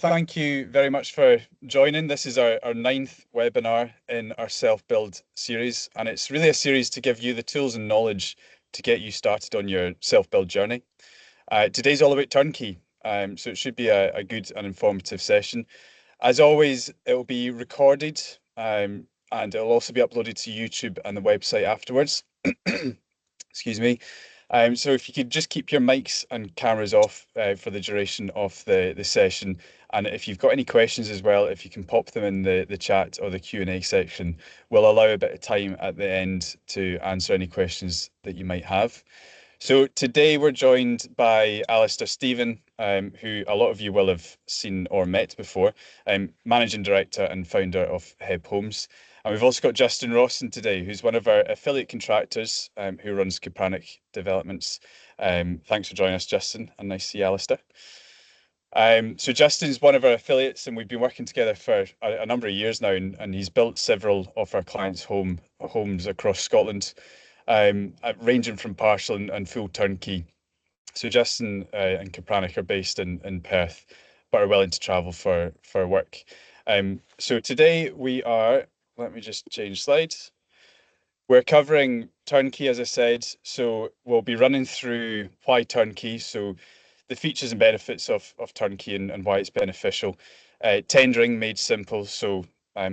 Thank you very much for joining. This is our ninth webinar in our self-build series, and it's really a series to give you the tools and knowledge to get you started on your self-build journey. Today's all about turnkey, so it should be a good and informative session. As always, it will be recorded, and it'll also be uploaded to YouTube and the website afterwards. Excuse me. So if you could just keep your mics and cameras off for the duration of the session. And if you've got any questions as well, if you can pop them in the chat or the Q&A section, we'll allow a bit of time at the end to answer any questions that you might have. So today we're joined by Alasdair Stephen, who a lot of you will have seen or met before, Managing Director and founder of HebHomes. And we've also got Justin Rawson today, who's one of our affiliate contractors who runs Kepranich developments. Thanks for joining us, Justin, and nice to see you, Alasdair. So Justin's one of our affiliates, and we've been working together for a number of years now, and he's built several of our clients' homes across Scotland, ranging from partial and full turnkey. So Justin and Kepranich are based in Perth, but are willing to travel for work. So today we are, let me just change slides. We're covering turnkey, as I said, so we'll be running through why turnkey, so the features and benefits of turnkey and why it's beneficial. Tendering made simple, so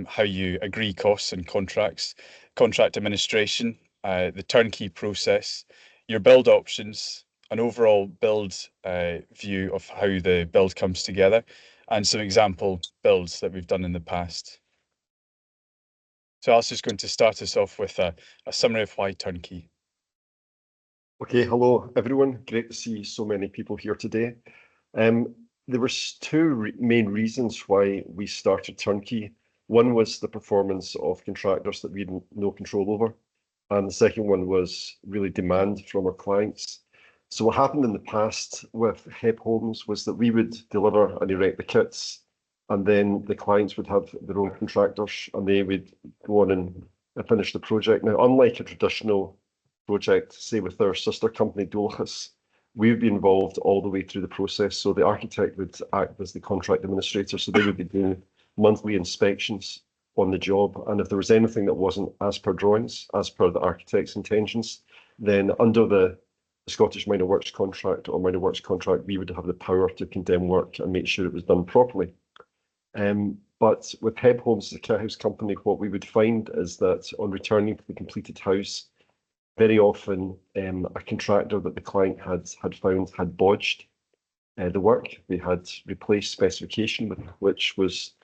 how you agree costs and contracts, contract administration, the turnkey process, your build options, an overall build view of how the build comes together, and some example builds that we've done in the past. So Alistair's going to start us off with a summary of why turnkey. Okay, hello everyone. Great to see so many people here today. There were two main reasons why we started turnkey. One was the performance of contractors that we had no control over, and the second one was really demand from our clients. So what happened in the past with HebHomes was that we would deliver and erect the kits, and then the clients would have their own contractors, and they would go on and finish the project. Now, unlike a traditional project, say with our sister company Dulkus, we would be involved all the way through the process. So the architect would act as the contract administrator, so they would be doing monthly inspections on the job, and if there was anything that wasn't as per drawings, as per the architect's intentions, then under the Scottish Minor Works contract or Minor Works contract, we would have the power to condemn work and make sure it was done properly. But with HebHomes as a kit house company, what we would find is that on returning to the completed house, very often a contractor that the client had found had bodged the work. They had replaced specification, which was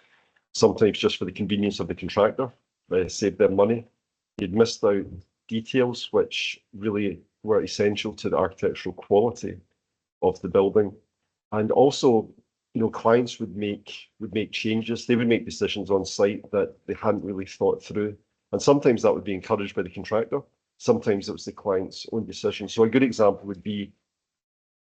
sometimes just for the convenience of the contractor, saved them money. He'd missed out details which really were essential to the architectural quality of the building. And also, you know, clients would make changes. They would make decisions on site that they hadn't really thought through. And sometimes that would be encouraged by the contractor. Sometimes it was the client's own decision. So a good example would be,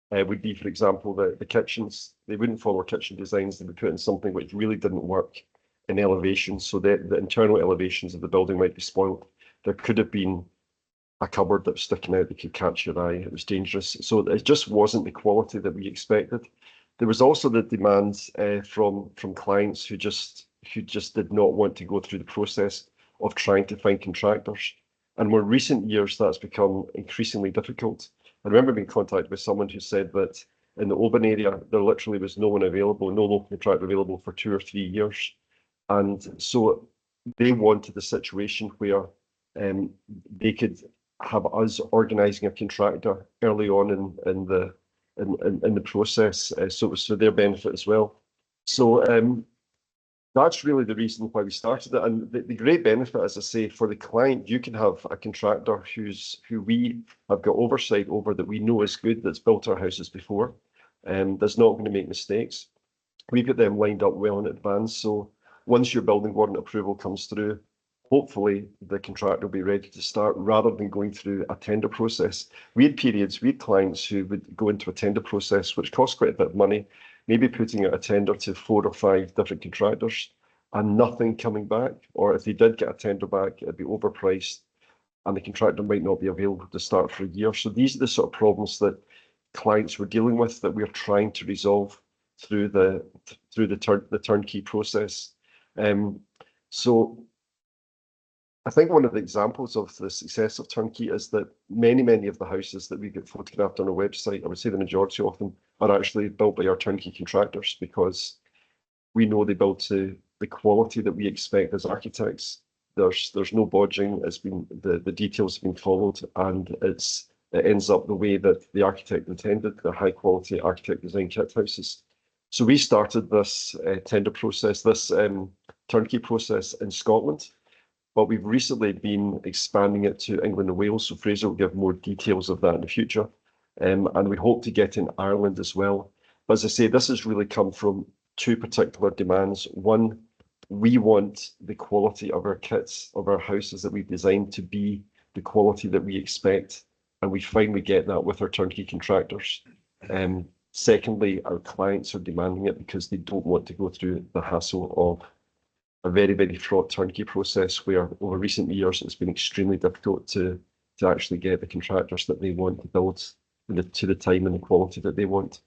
for example, the kitchens. They wouldn't follow kitchen designs. They would put in something which really didn't work in elevation. So the internal elevations of the building might be spoiled. There could have been a cupboard that was sticking out that could catch your eye. It was dangerous. So it just wasn't the quality that we expected. There was also the demands from clients who just did not want to go through the process of trying to find contractors. And more recent years, that's become increasingly difficult. I remember being contacted by someone who said that in the Oban area, there literally was no one available, no local contractor available for 2 or 3 years. And so they wanted a situation where they could have us organising a contractor early on in the process, so it was for their benefit as well. So that's really the reason why we started it. And the great benefit, as I say, for the client, you can have a contractor who we have got oversight over, that we know is good, that's built our houses before, that's not going to make mistakes. We've got them lined up well in advance. So once your building warrant approval comes through, hopefully the contractor will be ready to start rather than going through a tender process. We had clients who would go into a tender process, which costs quite a bit of money, maybe putting out a tender to 4 or 5 different contractors and nothing coming back. Or if they did get a tender back, it'd be overpriced and the contractor might not be available to start for a year. So these are the sort of problems that clients were dealing with that we're trying to resolve. through the turnkey process. So I think one of the examples of the success of turnkey is that many of the houses that we get photographed on our website, I would say the majority of them, are actually built by our turnkey contractors, because we know they build to the quality that we expect as architects. There's no bodging. It's been the details have been followed, and it ends up the way that the architect intended. The high quality architect design kit houses. So we started this tender process, this turnkey process in Scotland, but we've recently been expanding it to England and Wales. So Fraser will give more details of that in the future, and we hope to get in Ireland as well. But as I say, this has really come from two particular demands. One, we want the quality of our kits, of our houses that we've designed, to be the quality that we expect, and we finally get that with our turnkey contractors. Secondly, our clients are demanding it because they don't want to go through the hassle of a very fraught turnkey process, where over recent years it's been extremely difficult to actually get the contractors that they want to build to the time and the quality that they want.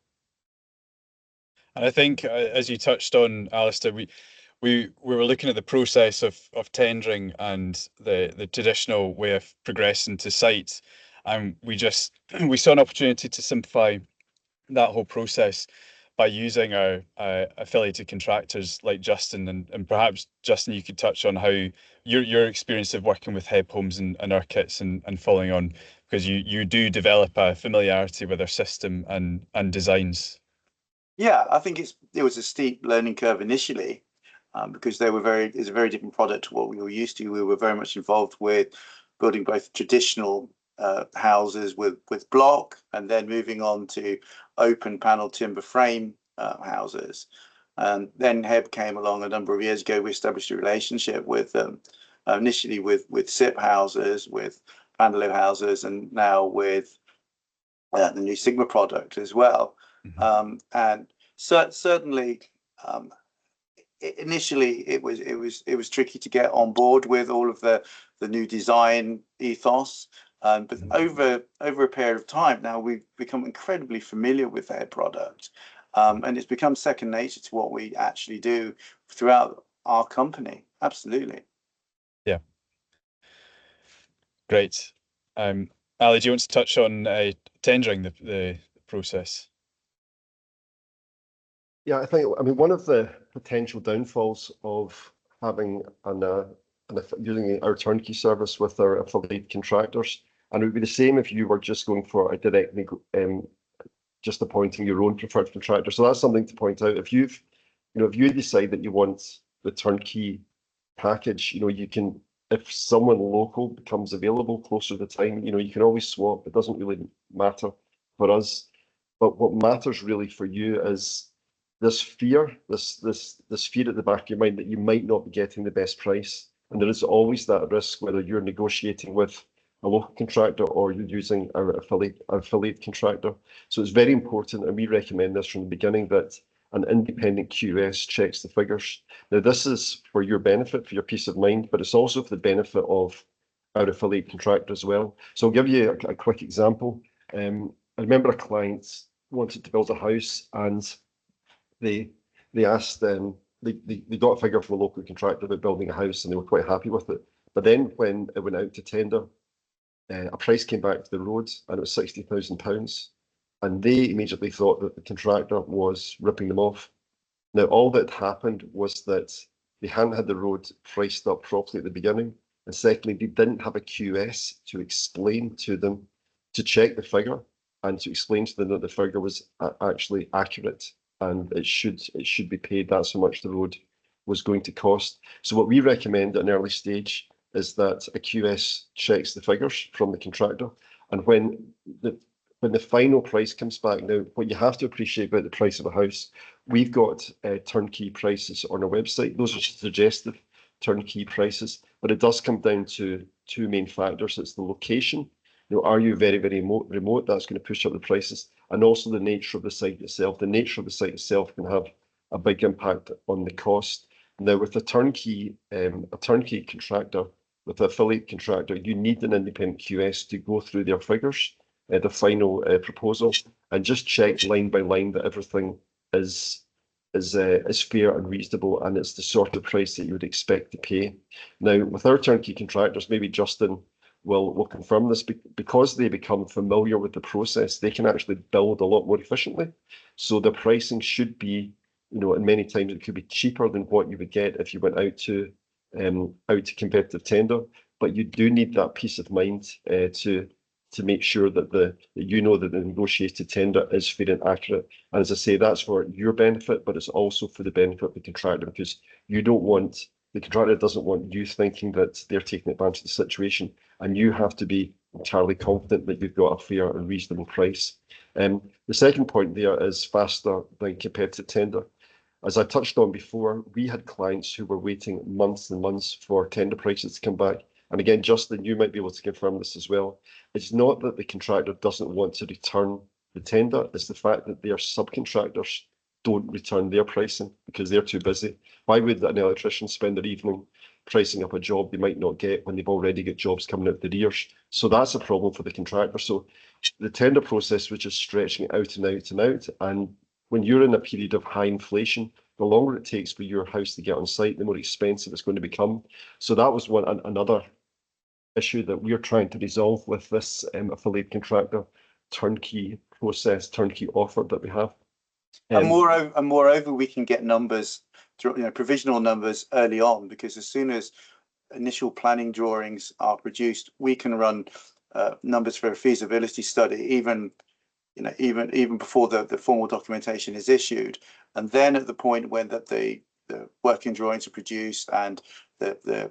And I think, as you touched on, Alasdair, we were looking at the process of tendering and the traditional way of progressing to site, and we saw an opportunity to simplify that whole process by using our affiliated contractors like Justin, and perhaps Justin, you could touch on how your experience of working with HebHomes and our kits and following on, because you do develop a familiarity with our system and designs. Yeah, I think it was a steep learning curve initially, because it's a very different product to what we were used to. We were very much involved with building both traditional houses with block, and then moving on to open panel timber frame houses. And then Heb came along a number of years ago. We established a relationship with them, initially with SIP houses, with Pandalo houses, and now with the new Sigma product as well. And certainly, initially it was tricky to get on board with all of the new design ethos. But over a period of time now, we've become incredibly familiar with their product, and it's become second nature to what we actually do throughout our company. Absolutely. Yeah. Great. Ali, do you want to touch on tendering the process? Yeah, I mean, one of the potential downfalls of having using our turnkey service with our affiliate contractors, and it would be the same if you were just going for a direct just appointing your own preferred contractor. So that's something to point out. If you decide that you want the turnkey package, you can, if someone local becomes available closer to the time, you can always swap. It doesn't really matter for us. But what matters really for you is this fear at the back of your mind that you might not be getting the best price. And there is always that risk, whether you're negotiating with a local contractor or you're using our affiliate contractor. So it's very important, and we recommend this from the beginning, that an independent QS checks the figures. Now, this is for your benefit, for your peace of mind, but it's also for the benefit of our affiliate contractor as well. So I'll give you a quick example. I remember a client wanted to build a house, and they asked they got a figure from a local contractor about building a house, and they were quite happy with it. But then when it went out to tender, a price came back to the road, and it was £60,000. And they immediately thought that the contractor was ripping them off. Now, all that happened was that they hadn't had the road priced up properly at the beginning. And secondly, they didn't have a QS to explain to them, to check the figure and to explain to them that the figure was actually accurate and it should be paid. That's how much the road was going to cost. So what we recommend at an early stage is that a QS checks the figures from the contractor, and when the final price comes back, now what you have to appreciate about the price of a house, we've got turnkey prices on our website. Those are suggestive turnkey prices, but it does come down to two main factors. It's the location. Are you very remote? That's going to push up the prices, and also the nature of the site itself. The nature of the site itself can have a big impact on the cost. Now, with a turnkey contractor, with an affiliate contractor, you need an independent QS to go through their figures, the final proposal, and just check line by line that everything is fair and reasonable, and it's the sort of price that you would expect to pay. Now, with our turnkey contractors, maybe Justin will confirm this, because they become familiar with the process, they can actually build a lot more efficiently. So the pricing should be, and many times it could be cheaper than what you would get if you went out to competitive tender. But you do need that peace of mind to make sure that that the negotiated tender is fair and accurate. And as I say, that's for your benefit, but it's also for the benefit of the contractor, because the contractor doesn't want you thinking that they're taking advantage of the situation, and you have to be entirely confident that you've got a fair and reasonable price. The second point there is faster than competitive tender. As I touched on before, we had clients who were waiting months and months for tender prices to come back. And again, Justin, you might be able to confirm this as well. It's not that the contractor doesn't want to return the tender, it's the fact that their subcontractors don't return their pricing because they're too busy. Why would an electrician spend their evening pricing up a job they might not get when they've already got jobs coming out the ears? So that's a problem for the contractor. So the tender process was just stretching it out and out and out. And when you're in a period of high inflation, the longer it takes for your house to get on site, the more expensive it's going to become. So that was another issue that we're trying to resolve with this affiliate contractor turnkey process, turnkey offer that we have. And moreover, we can get numbers, provisional numbers early on, because as soon as initial planning drawings are produced, we can run numbers for a feasibility study, even before the formal documentation is issued. And then at the point when the working drawings are produced and the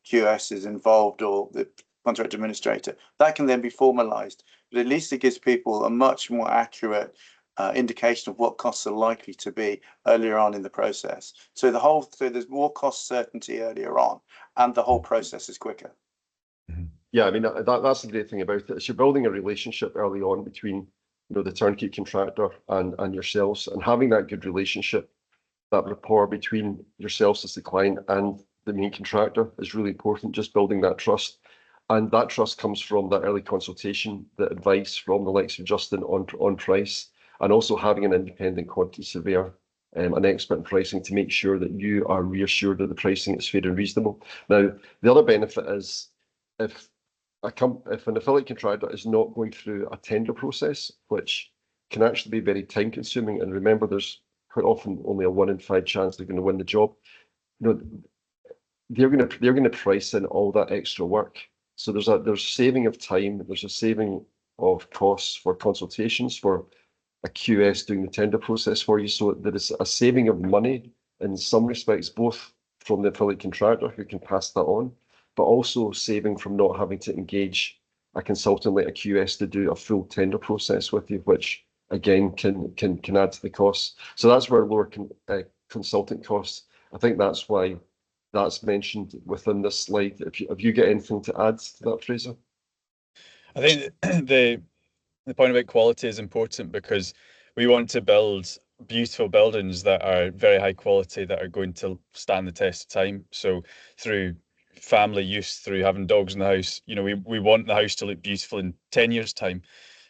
QS is involved, or the contract administrator, that can then be formalized. But at least it gives people a much more accurate indication of what costs are likely to be earlier on in the process. So there's more cost certainty earlier on, and the whole process is quicker. Yeah, I mean, that's the great thing about it. Is you're building a relationship early on between the turnkey contractor and yourselves, and having that good relationship, that rapport between yourselves as the client and the main contractor is really important, just building that trust. And that trust comes from that early consultation, the advice from the likes of Justin on price, and also having an independent quantity surveyor, an expert in pricing, to make sure that you are reassured that the pricing is fair and reasonable. Now, the other benefit is if an affiliate contractor is not going through a tender process, which can actually be very time consuming, and remember, there's quite often only a 1 in 5 chance they're going to win the job. They're going to price in all that extra work. So there's saving of time, there's a saving of costs for consultations, for a QS doing the tender process for you. So there is a saving of money in some respects, both from the affiliate contractor who can pass that on, but also saving from not having to engage a consultant like a QS to do a full tender process with you, which again can add to the costs. So that's where lower consultant costs. I think that's why that's mentioned within this slide. Have you got anything to add to that, Fraser? I think the point about quality is important, because we want to build beautiful buildings that are very high quality, that are going to stand the test of time. So through family use, through having dogs in the house, we want the house to look beautiful in 10 years' time.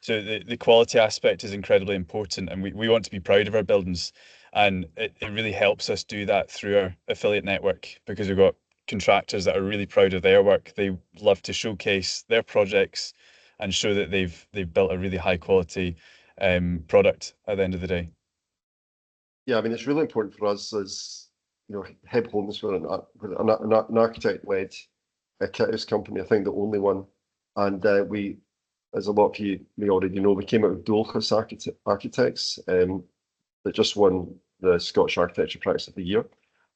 So the quality aspect is incredibly important, and we want to be proud of our buildings. And it really helps us do that through our affiliate network, because we've got contractors that are really proud of their work. They love to showcase their projects and show that they've built a really high quality product at the end of the day. Yeah, I mean, it's really important for us as HebHomes, we're an architect-led kit house company. I think the only one, and we, as a lot of you may already know, we came out with Dulkus Architects that just won the Scottish Architecture Practice of the Year.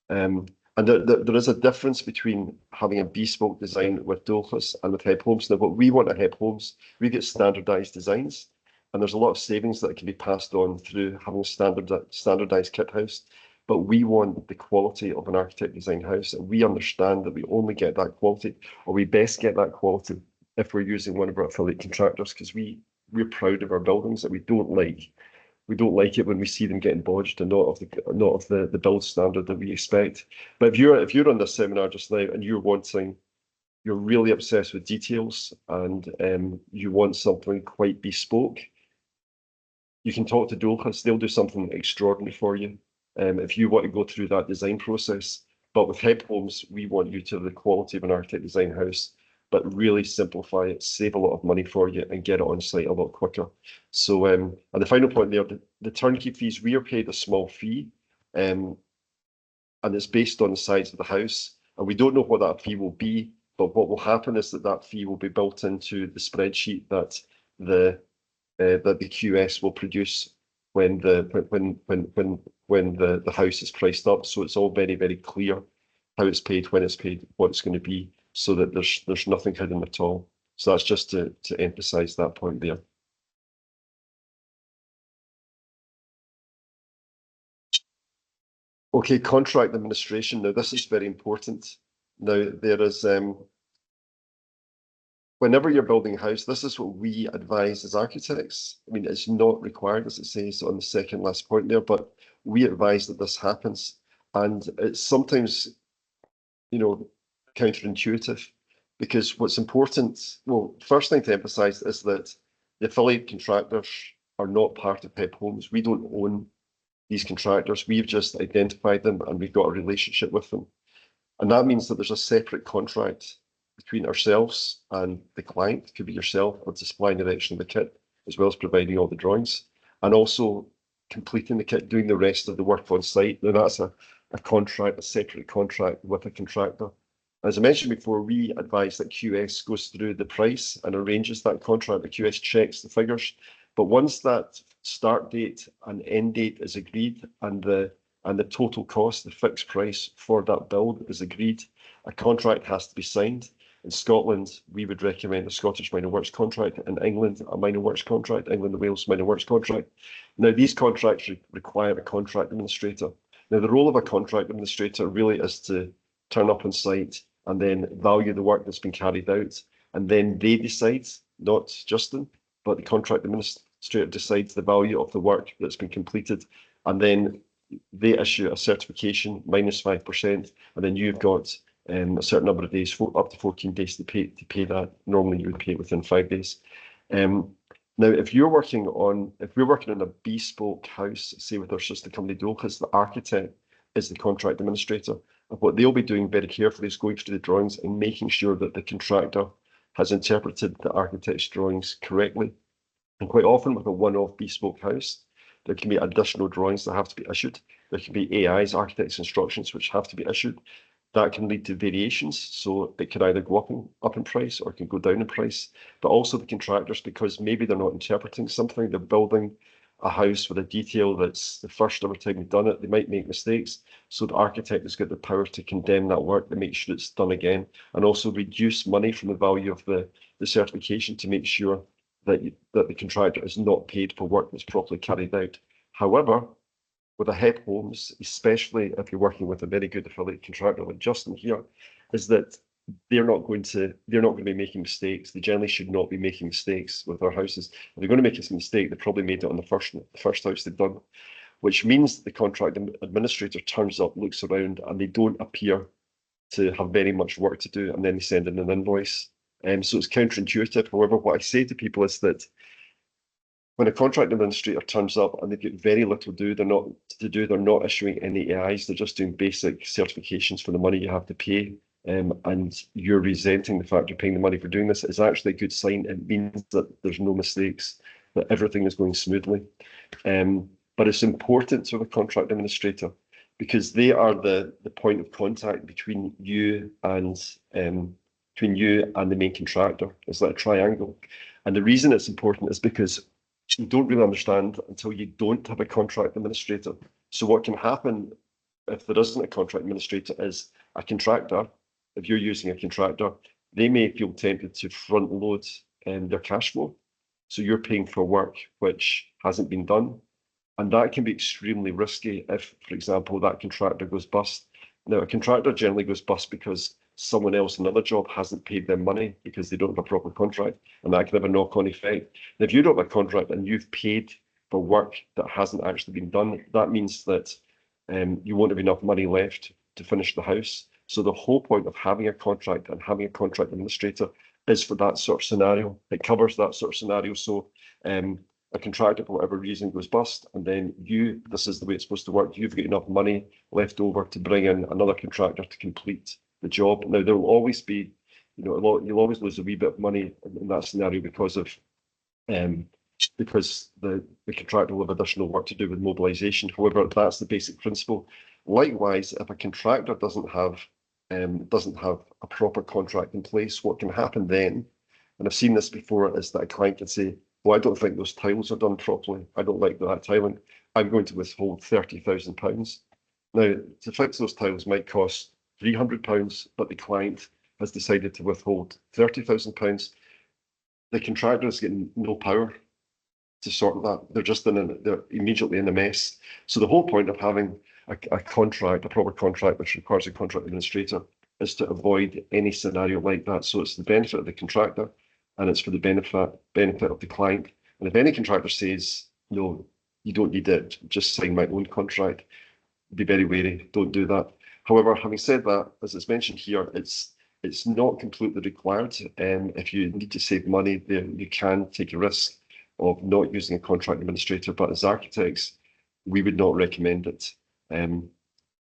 And there is a difference between having a bespoke design with Dulkus and with HebHomes. Now, what we want at HebHomes, we get standardized designs, and there's a lot of savings that can be passed on through having a standardized kit house. But we want the quality of an architect design house, and we understand that we only get that quality, or we best get that quality, if we're using one of our affiliate contractors, because we're proud of our buildings, that we don't like it when we see them getting bodged and not of the build standard that we expect. But if you're on this seminar just now and you're really obsessed with details, and you want something quite bespoke, you can talk to Dulkus, they'll do something extraordinary for you if you want to go through that design process. But with HebHomes, we want you to have the quality of an architect design house, but really simplify it, save a lot of money for you, and get it on site a lot quicker. So, and the final point there, the turnkey fees, we are paid a small fee, and it's based on the size of the house. And we don't know what that fee will be, but what will happen is that that fee will be built into the spreadsheet that the QS will produce when the house is priced up. So it's all very, very clear how it's paid, when it's paid, what it's going to be, so that there's nothing hidden at all. So that's just to emphasize that point there. Okay, contract administration. Now this is very important. Now there is whenever you're building a house, this is what we advise as architects. I mean, it's not required, as it says on the second last point there, but we advise that this happens. And it's sometimes, you know, counterintuitive, because what's important, well, first thing to emphasize is that the affiliate contractors are not part of HebHomes. We don't own these contractors. We've just identified them and we've got a relationship with them. And that means that there's a separate contract between ourselves and the client. It could be yourself with the supply and erection of the kit, as well as providing all the drawings, and also completing the kit, doing the rest of the work on site. Now that's a contract, a separate contract with a contractor. As I mentioned before, we advise that QS goes through the price and arranges that contract. The QS checks the figures, but once that start date and end date is agreed and the total cost, the fixed price for that build is agreed, a contract has to be signed. In Scotland, we would recommend a Scottish minor works contract. In England, a minor works contract. England and Wales, minor works contract. Now, these contracts require a contract administrator. Now, the role of a contract administrator really is to turn up on site and then value the work that's been carried out. And then they decide, not Justin, but the contract administrator decides the value of the work that's been completed. And then they issue a certification minus 5%, and then you've got a certain number of days, up to 14 days to pay that. Normally you would pay it within 5 days. Now, if we're working on a bespoke house, say with our sister company Dulkus, the architect is the contract administrator. And what they'll be doing very carefully is going through the drawings and making sure that the contractor has interpreted the architect's drawings correctly. And quite often with a one-off bespoke house, there can be additional drawings that have to be issued. There can be AIs, architect's instructions, which have to be issued. That can lead to variations. So it can either go up in price or it can go down in price. But also the contractors, because maybe they're not interpreting something, they're building a house with a detail that's the first ever time they've done it, they might make mistakes. So the architect has got the power to condemn that work, to make sure it's done again, and also reduce money from the value of the certification to make sure that the contractor is not paid for work that's properly carried out. However, with a HebHomes, especially if you're working with a very good affiliate contractor like Justin here, is that they're not going to be making mistakes. They generally should not be making mistakes with our houses. If they're going to make a mistake, they probably made it on the first house they've done, which means the contract administrator turns up, looks around, and they don't appear to have very much work to do, and then they send in an invoice. So it's counterintuitive. However, what I say to people is that when a contract administrator turns up and they've got very little they're not issuing any AIs, they're just doing basic certifications for the money you have to pay, and you're resenting the fact you're paying the money for doing this, is actually a good sign. It means that there's no mistakes, that everything is going smoothly. But it's important to have a contract administrator, because they are the point of contact between you and the main contractor. It's like a triangle. And the reason it's important is because you don't really understand until you don't have a contract administrator. So what can happen if there isn't a contract administrator is a contractor, if you're using a contractor, they may feel tempted to front load their cash flow. So you're paying for work which hasn't been done. And that can be extremely risky if, for example, that contractor goes bust. Now, a contractor generally goes bust because someone else, another job, hasn't paid them money because they don't have a proper contract, and that can have a knock-on effect. And if you don't have a contract and you've paid for work that hasn't actually been done, that means that you won't have enough money left to finish the house. So the whole point of having a contract and having a contract administrator is for that sort of scenario. It covers that sort of scenario. So a contractor, for whatever reason, goes bust, and then this is the way it's supposed to work, you've got enough money left over to bring in another contractor to complete the job. Now, there will always be, you'll always lose a wee bit of money in that scenario because the contractor will have additional work to do with mobilisation. However, that's the basic principle. Likewise, if a contractor doesn't have a proper contract in place, what can happen then, and I've seen this before, is that a client can say, well, I don't think those tiles are done properly. I don't like that tiling. I'm going to withhold £30,000. Now, to fix those tiles might cost £300, but the client has decided to withhold £30,000. The contractor is getting no power to sort that. They're immediately in a mess. So the whole point of having a proper contract, which requires a contract administrator, is to avoid any scenario like that. So it's the benefit of the contractor, and it's for the benefit of the client. And if any contractor says, no, you don't need it, just sign my own contract, be very wary, don't do that. However, having said that, as it's mentioned here, it's not completely required. If you need to save money, you can take a risk of not using a contract administrator, but as architects, we would not recommend it.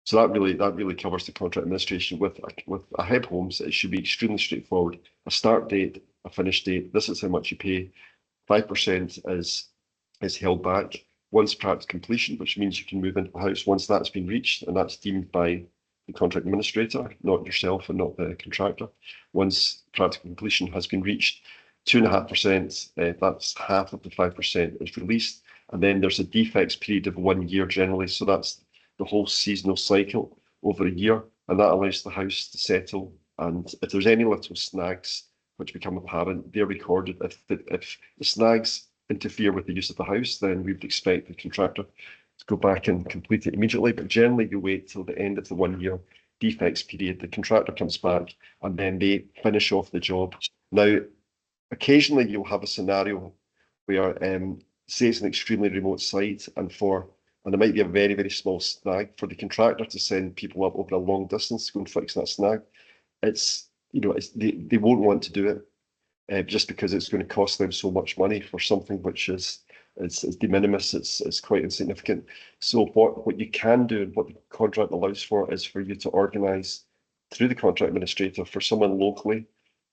So that really covers the contract administration. With a HebHomes, it should be extremely straightforward. A start date, a finish date. This is how much you pay. 5% is held back once prior to completion, which means you can move into the house once that's been reached, and that's deemed by the contract administrator, not yourself and not the contractor. Once prior to completion has been reached, 2.5%, that's half of the 5%, is released, and then there's a defects period of 1 year generally. So that's the whole seasonal cycle over a year, and that allows the house to settle. And if there's any little snags which become apparent, they're recorded. If the snags interfere with the use of the house, then we would expect the contractor to go back and complete it immediately. But generally, you wait till the end of the 1 year defects period. The contractor comes back and then they finish off the job. Now, occasionally you'll have a scenario where, say it's an extremely remote site, and there might be a very, very small snag for the contractor to send people up over a long distance to go and fix that snag. They won't want to do it just because it's going to cost them so much money for something which is de minimis. It's quite insignificant. So what you can do, and what the contract allows for, is for you to organise through the contract administrator for someone locally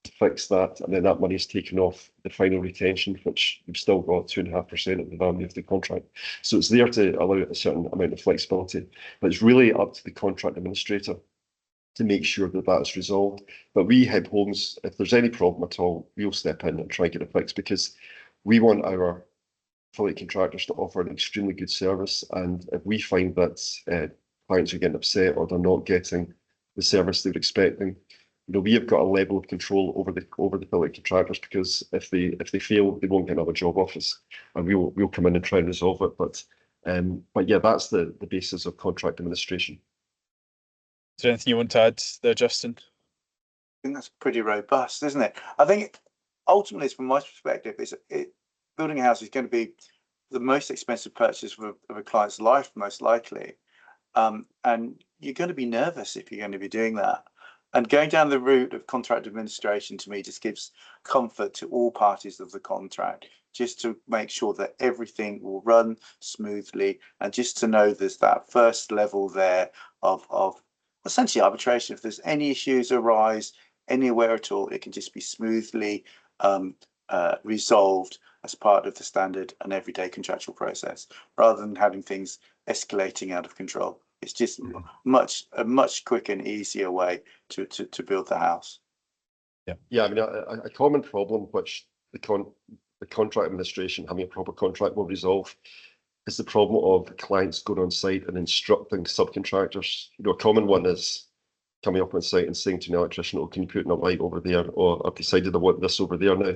to fix that, and then that money is taken off the final retention, which you've still got 2.5% of the value of the contract. So it's there to allow a certain amount of flexibility, but it's really up to the contract administrator to make sure that that's resolved. But we HebHomes, if there's any problem at all, we'll step in and try and get it fixed, because we want our affiliate contractors to offer an extremely good service. And if we find that clients are getting upset or they're not getting the service they're expecting, we have got a level of control over the affiliate contractors, because if they fail, they won't get another job off us, and we'll come in and try and resolve it. But yeah, that's the basis of contract administration. Is there anything you want to add there, Justin? I think that's pretty robust, isn't it? I think ultimately, from my perspective, building a house is going to be the most expensive purchase of a client's life, most likely. And you're going to be nervous if you're going to be doing that. And going down the route of contract administration, to me, just gives comfort to all parties of the contract, just to make sure that everything will run smoothly, and just to know there's that first level there of essentially arbitration. If there's any issues arise anywhere at all, it can just be smoothly resolved as part of the standard and everyday contractual process, rather than having things escalating out of control. It's just a much quicker and easier way to build the house. Yeah. I mean, a common problem which the contract administration, having a proper contract, will resolve is the problem of clients going on site and instructing subcontractors. A common one is coming up on site and saying to an electrician, "Oh, can you put in a light over there?" Or, "I've decided I want this over there." Now,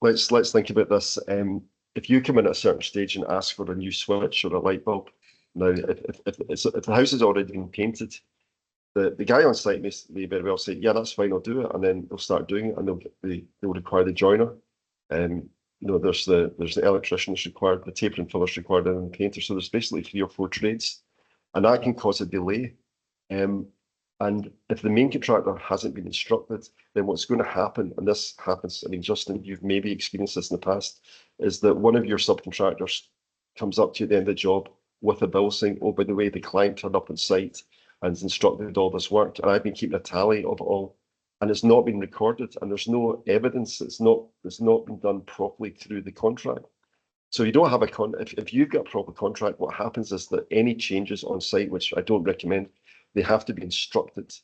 let's think about this. If you come in at a certain stage and ask for a new switch or a light bulb, now if the house has already been painted, the guy on site may very well say, "Yeah, that's fine, I'll do it," and then they'll start doing it, and they'll require the joiner. There's the electrician that's required, the taper and filler required, and the painter. So there's basically 3 or 4 trades, and that can cause a delay. And if the main contractor hasn't been instructed, then what's going to happen, and this happens, I mean, Justin, you've maybe experienced this in the past, is that one of your subcontractors comes up to you at the end of the job with a bill saying, oh, by the way, the client turned up on site and has instructed all this work, and I've been keeping a tally of it all, and it's not been recorded, and there's no evidence, it's not been done properly through the contract. So you don't have if you've got a proper contract, what happens is that any changes on site, which I don't recommend, they have to be instructed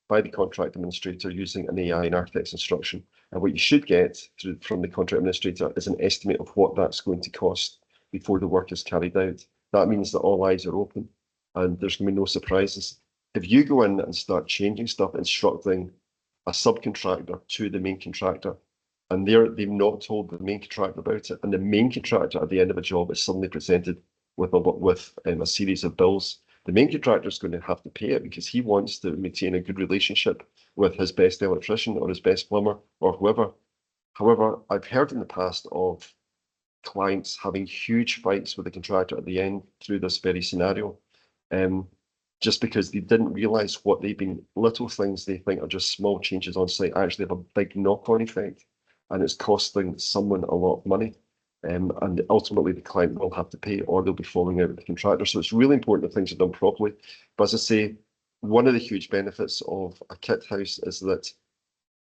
by the contract administrator using an AI and architect's instruction. And what you should get from the contract administrator is an estimate of what that's going to cost before the work is carried out. That means that all eyes are open and there's going to be no surprises. If you go in and start changing stuff, instructing a subcontractor to the main contractor, and they've not told the main contractor about it, and the main contractor at the end of a job is suddenly presented with a series of bills, the main contractor is going to have to pay it because he wants to maintain a good relationship with his best electrician or his best plumber or whoever. However, I've heard in the past of clients having huge fights with the contractor at the end through this very scenario, just because they didn't realise what little things they think are just small changes on site actually have a big knock-on effect, and it's costing someone a lot of money. And ultimately the client will have to pay, or they'll be falling out with the contractor. So it's really important that things are done properly. But as I say, one of the huge benefits of a kit house is that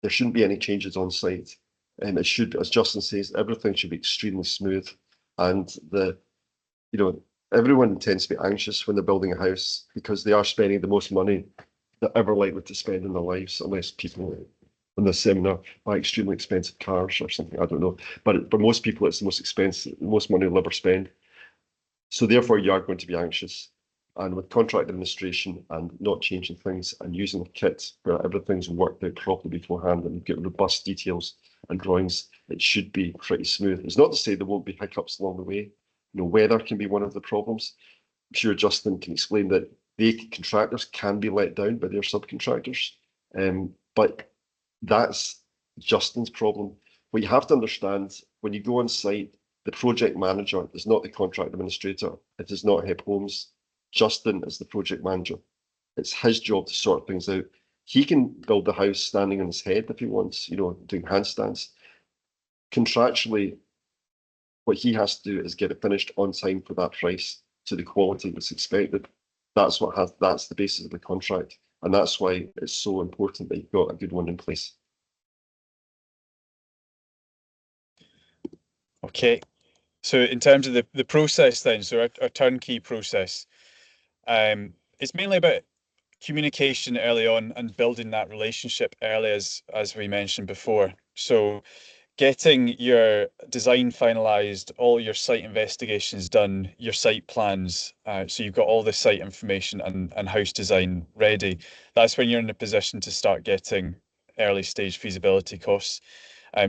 there shouldn't be any changes on site. And it should, as Justin says, everything should be extremely smooth. And everyone tends to be anxious when they're building a house because they are spending the most money they're ever likely to spend in their lives, unless people in this seminar buy extremely expensive cars or something, I don't know. But for most people, it's the most expensive, the most money they'll ever spend. So therefore, you are going to be anxious. And with contract administration and not changing things and using a kit where everything's worked out properly beforehand and you get robust details and drawings, it should be pretty smooth. It's not to say there won't be hiccups along the way. Weather can be one of the problems. I'm sure Justin can explain that contractors can be let down by their subcontractors. But that's Justin's problem. What you have to understand, when you go on site, the project manager is not the contract administrator. It is not HebHomes. Justin is the project manager. It's his job to sort things out. He can build the house standing on his head if he wants, doing handstands. Contractually, what he has to do is get it finished on time for that price to the quality that's expected. That's the basis of the contract. And that's why it's so important that you've got a good one in place. Okay. So in terms of the process then, so our turnkey process, it's mainly about communication early on and building that relationship early as we mentioned before. So getting your design finalized, all your site investigations done, your site plans, so you've got all the site information and house design ready. That's when you're in a position to start getting early stage feasibility costs.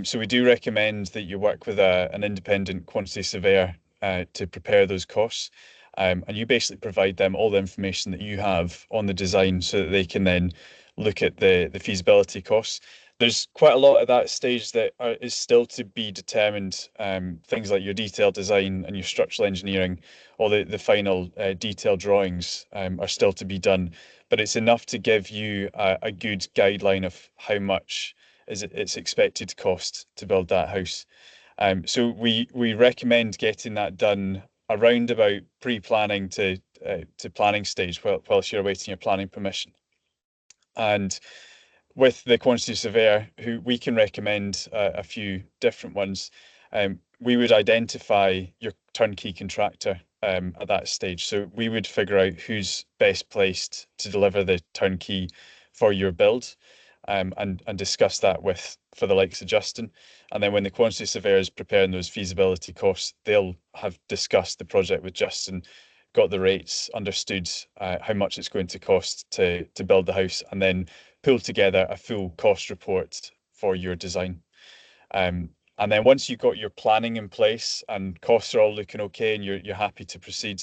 So we do recommend that you work with an independent quantity surveyor to prepare those costs. And you basically provide them all the information that you have on the design so that they can then look at the feasibility costs. There's quite a lot at that stage that is still to be determined. Things like your detailed design and your structural engineering, all the final detailed drawings are still to be done. But it's enough to give you a good guideline of how much it's expected to cost to build that house. So we recommend getting that done around about pre-planning to planning stage whilst you're awaiting your planning permission. And with the quantity surveyor, who we can recommend a few different ones, we would identify your turnkey contractor at that stage. So we would figure out who's best placed to deliver the turnkey for your build, and discuss that for the likes of Justin. And then when the quantity surveyor is preparing those feasibility costs, they'll have discussed the project with Justin, got the rates, understood how much it's going to cost to build the house, and then pull together a full cost report for your design. And then once you've got your planning in place and costs are all looking okay and you're happy to proceed,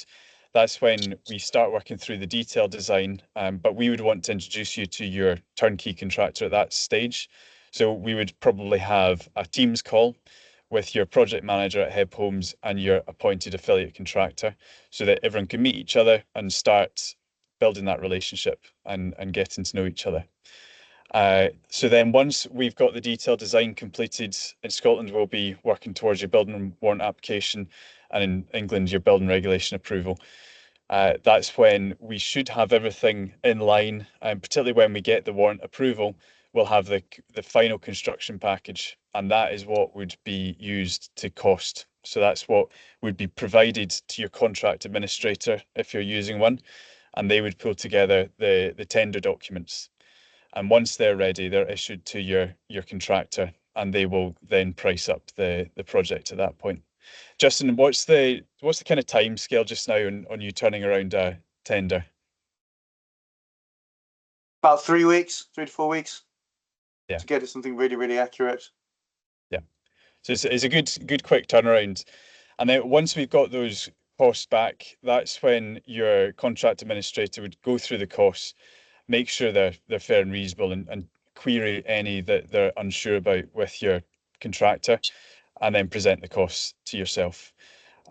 that's when we start working through the detailed design. But we would want to introduce you to your turnkey contractor at that stage. So we would probably have a Teams call with your project manager at HebHomes and your appointed affiliate contractor so that everyone can meet each other and start building that relationship and getting to know each other. So then once we've got the detailed design completed, in Scotland we'll be working towards your building warrant application, and in England your building regulation approval. That's when we should have everything in line, and particularly when we get the warrant approval, we'll have the final construction package, and that is what would be used to cost. So that's what would be provided to your contract administrator if you're using one, and they would pull together the tender documents. And once they're ready, they're issued to your contractor, and they will then price up the project at that point. Justin, what's the kind of time scale just now on you turning around a tender? About 3 weeks, 3 to 4 weeks. Yeah. To get it something really, really accurate. Yeah. So it's a good quick turnaround. And then once we've got those costs back, that's when your contract administrator would go through the costs, make sure they're fair and reasonable, and query any that they're unsure about with your contractor, and then present the costs to yourself.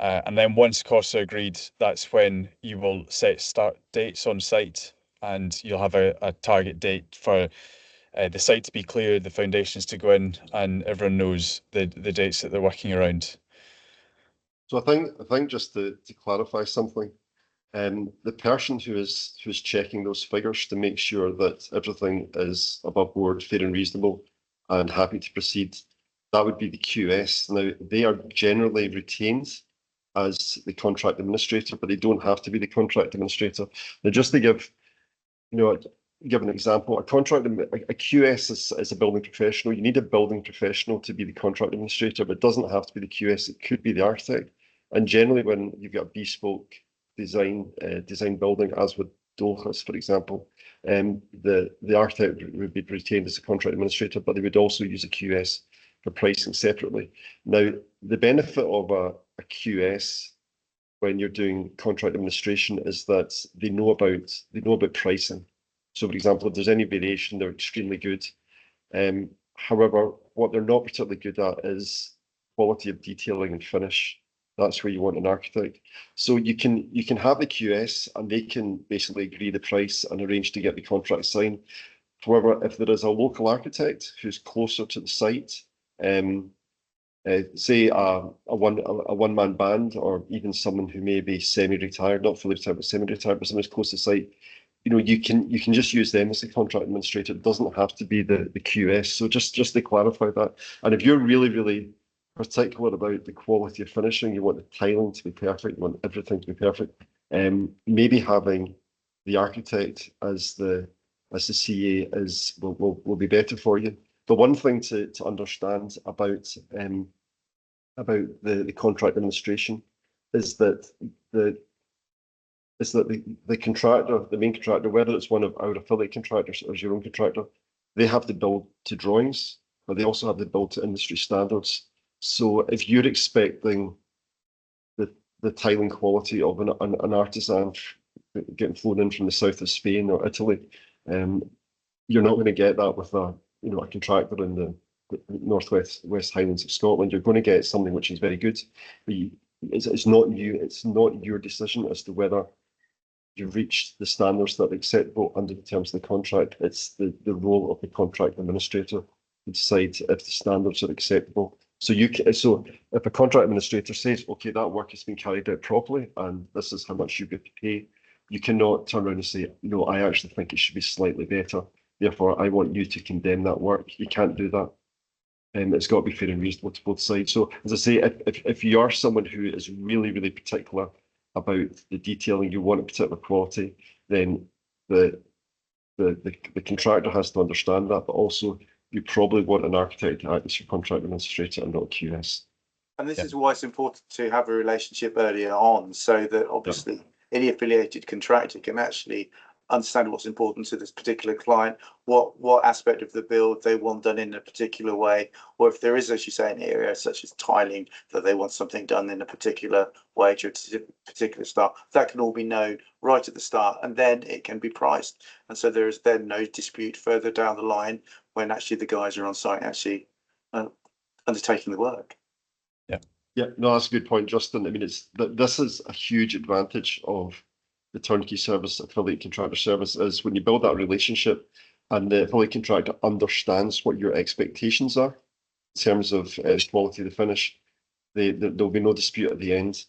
And then once costs are agreed, that's when you will set start dates on site, and you'll have a target date for the site to be cleared, the foundations to go in, and everyone knows the dates that they're working around. So I think just to clarify something, the person who's checking those figures to make sure that everything is above board, fair and reasonable, and happy to proceed, that would be the QS. Now, they are generally retained as the contract administrator, but they don't have to be the contract administrator. Now, just to give, give an example, a QS is a building professional. You need a building professional to be the contract administrator, but it doesn't have to be the QS. It could be the architect. And generally, when you've got a bespoke design building, as with Dulkus, for example, the architect would be retained as a contract administrator, but they would also use a QS for pricing separately. Now, the benefit of a QS when you're doing contract administration is that they know about pricing. So, for example, if there's any variation, they're extremely good. However, what they're not particularly good at is quality of detailing and finish. That's where you want an architect. So you can have the QS, and they can basically agree the price and arrange to get the contract signed. However, if there is a local architect who's closer to the site, say a one-man band, or even someone who may be semi-retired, not fully retired, but semi-retired, but someone who's close to the site, you can just use them as the contract administrator. It doesn't have to be the QS. So just to clarify that. And if you're really, really particular about the quality of finishing, you want the tiling to be perfect, you want everything to be perfect, maybe having the architect as the CA will be better for you. The one thing to understand about the contract administration is that the contractor, the main contractor, whether it's one of our affiliate contractors or your own contractor, they have to build to drawings, but they also have to build to industry standards. So if you're expecting the tiling quality of an artisan getting flown in from the south of Spain or Italy, you're not going to get that with a contractor in the West Highlands of Scotland. You're going to get something which is very good, but it's not you. It's not your decision as to whether you've reached the standards that are acceptable under the terms of the contract. It's the role of the contract administrator to decide if the standards are acceptable. So if a contract administrator says, okay, that work has been carried out properly, and this is how much you get to pay, you cannot turn around and say, no, I actually think it should be slightly better. Therefore, I want you to condemn that work. You can't do that. It's got to be fair and reasonable to both sides. So, as I say, if you are someone who is really, really particular about the detailing, you want a particular quality, then the contractor has to understand that, but also you probably want an architect to act as your contract administrator and not a QS. And this is why it's important to have a relationship earlier on, so that obviously any affiliated contractor can actually understand what's important to this particular client, what aspect of the build they want done in a particular way, or if there is, as you say, an area such as tiling that they want something done in a particular way to a particular style, that can all be known right at the start, and then it can be priced. And so there is then no dispute further down the line when actually the guys are on site actually undertaking the work. Yeah, no, that's a good point, Justin. I mean, this is a huge advantage of the turnkey service, affiliate contractor service, is when you build that relationship and the affiliate contractor understands what your expectations are in terms of quality of the finish, there'll be no dispute at the end.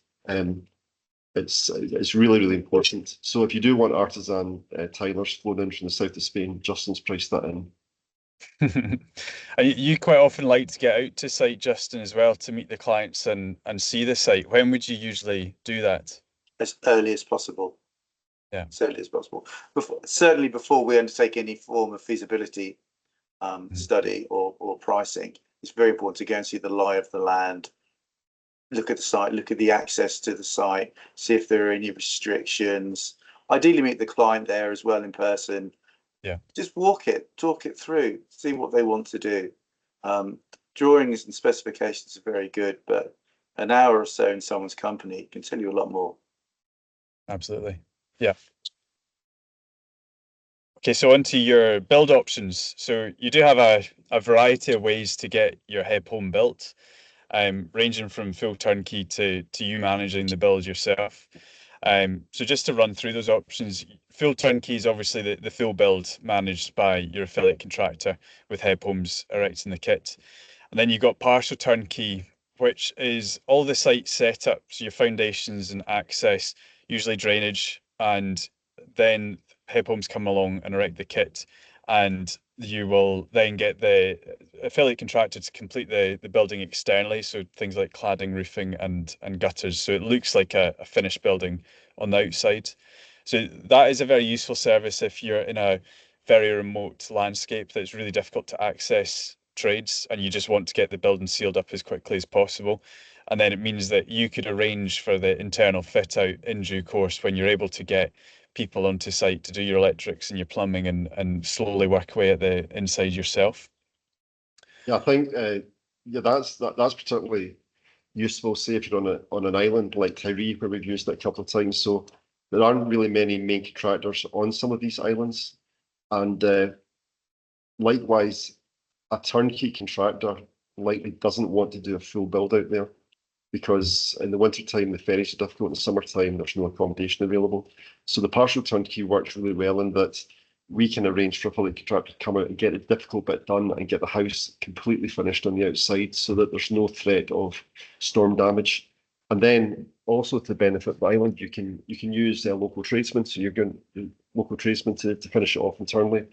It's really, really important. So if you do want artisan tilers flown in from the south of Spain, Justin's priced that in. You quite often like to get out to site, Justin, as well, to meet the clients and see the site. When would you usually do that? As early as possible. Yeah. As early as possible. Certainly before we undertake any form of feasibility study or pricing, it's very important to go and see the lie of the land, look at the site, look at the access to the site, see if there are any restrictions. Ideally meet the client there as well in person. Yeah. Just walk it, talk it through, see what they want to do. Drawings and specifications are very good, but an hour or so in someone's company can tell you a lot more. Absolutely. Yeah. Okay, so onto your build options. So you do have a variety of ways to get your HEB home built, ranging from full turnkey to you managing the build yourself. So just to run through those options, full turnkey is obviously the full build managed by your affiliate contractor with HEB Homes erecting the kit. And then you've got partial turnkey, which is all the site setup, so your foundations and access, usually drainage, and then HEB Homes come along and erect the kit, and you will then get the affiliate contractor to complete the building externally, so things like cladding, roofing, and gutters, so it looks like a finished building on the outside. So that is a very useful service if you're in a very remote landscape that's really difficult to access trades and you just want to get the building sealed up as quickly as possible. And then it means that you could arrange for the internal fit out in due course when you're able to get people onto site to do your electrics and your plumbing and slowly work away at the inside yourself. Yeah, I think that's particularly useful, say if you're on an island like Tyree, where we've used it a couple of times. So there aren't really many main contractors on some of these islands, and likewise, a turnkey contractor likely doesn't want to do a full build out there, because in the wintertime the ferries are difficult, in the summertime there's no accommodation available. So the partial turnkey works really well in that we can arrange for a affiliate contractor to come out and get the difficult bit done and get the house completely finished on the outside so that there's no threat of storm damage. And then also to benefit the island, you can use local tradesmen, so you're going local tradesmen to finish it off internally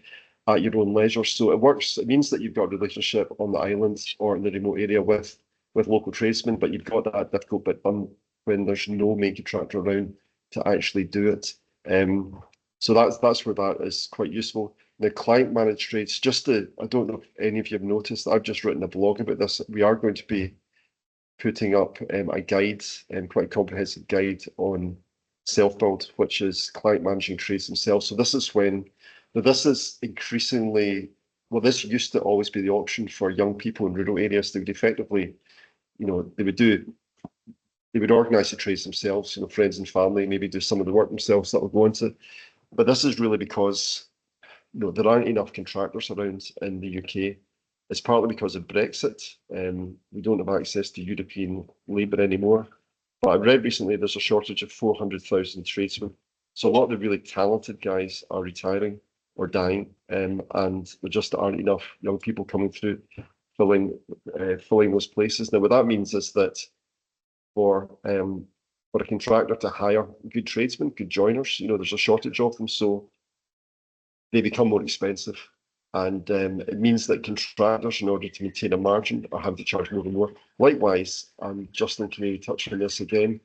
at your own leisure. So it works. It means that you've got a relationship on the island or in the remote area with local tradesmen, but you've got that difficult bit done when there's no main contractor around to actually do it. So that's where that is quite useful. Now, client managed trades, I don't know if any of you have noticed, I've just written a blog about this. We are going to be putting up a guide, quite a comprehensive guide on self-build, which is client managing trades themselves. So this is increasingly, well, this used to always be the option for young people in rural areas. They would effectively, they would organise the trades themselves, friends and family, maybe do some of the work themselves that will go into. But this is really because there aren't enough contractors around in the UK. It's partly because of Brexit. We don't have access to European labour anymore. But I read recently there's a shortage of 400,000 tradesmen. So a lot of the really talented guys are retiring or dying, and there just aren't enough young people coming through filling those places. Now, what that means is that for a contractor to hire good tradesmen, good joiners, there's a shortage of them, so they become more expensive. And it means that contractors, in order to maintain a margin, are having to charge more and more. Likewise, Justin can maybe touch on this again,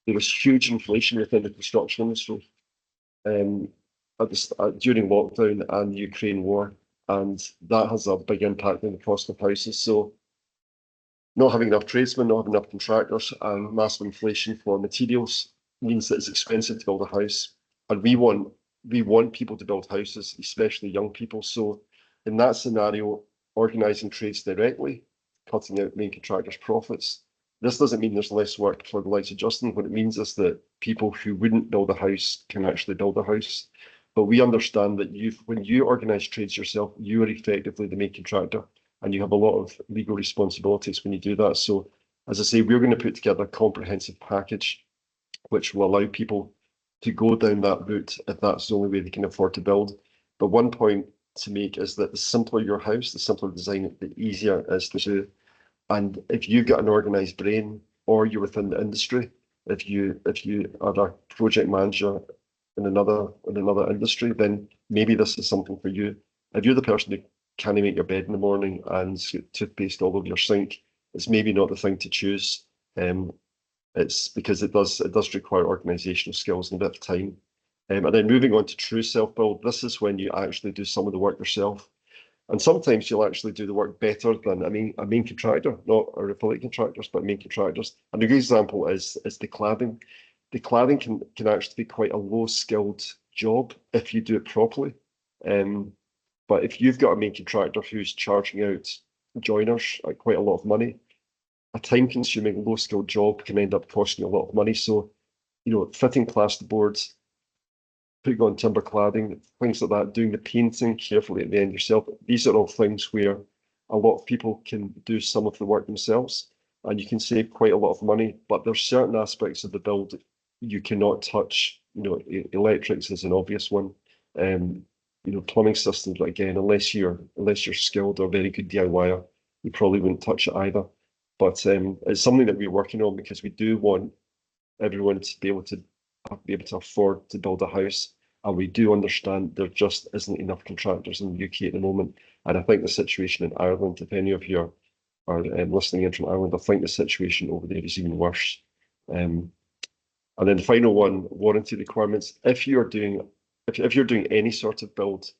there was huge inflation within the construction industry during lockdown and the Ukraine war, and that has a big impact on the cost of houses. So not having enough tradesmen, not having enough contractors, and massive inflation for materials means that it's expensive to build a house. And we want people to build houses, especially young people. So in that scenario, organising trades directly, cutting out main contractors' profits. This doesn't mean there's less work for the likes of Justin. What it means is that people who wouldn't build a house can actually build a house. But we understand that when you organise trades yourself, you are effectively the main contractor, and you have a lot of legal responsibilities when you do that. So, as I say, we're going to put together a comprehensive package which will allow people to go down that route if that's the only way they can afford to build. But one point to make is that the simpler your house, the simpler design it, the easier it is to do. And if you've got an organized brain or you're within the industry, if you are a project manager in another industry, then maybe this is something for you. If you're the person who can't make your bed in the morning and toothpaste all over your sink, it's maybe not the thing to choose. It's because it does require organizational skills and a bit of time. And then moving on to true self-build, this is when you actually do some of the work yourself. And sometimes you'll actually do the work better than a main contractor, not our affiliate contractors, but main contractors. And a good example is the cladding. The cladding can actually be quite a low-skilled job if you do it properly. But if you've got a main contractor who's charging out joiners quite a lot of money, a time-consuming, low-skilled job can end up costing you a lot of money. So, fitting plasterboards, putting on timber cladding, things like that, doing the painting carefully at the end yourself. These are all things where a lot of people can do some of the work themselves and you can save quite a lot of money, but there's certain aspects of the build you cannot touch. Electrics is an obvious one. Plumbing systems, again, unless you're skilled or very good DIYer, you probably wouldn't touch it either. But it's something that we're working on because we do want everyone to be able to afford to build a house. And we do understand there just isn't enough contractors in the UK at the moment. And I think the situation in Ireland, if any of you are listening in from Ireland, I think the situation over there is even worse. And then the final one, warranty requirements. If you're doing any sort of build,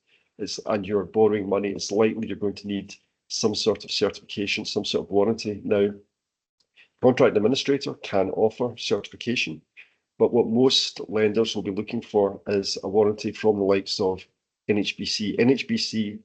and you're borrowing money, it's likely you're going to need some sort of certification, some sort of warranty. Now, contract administrator can offer certification, but what most lenders will be looking for is a warranty from the likes of NHBC. NHBC,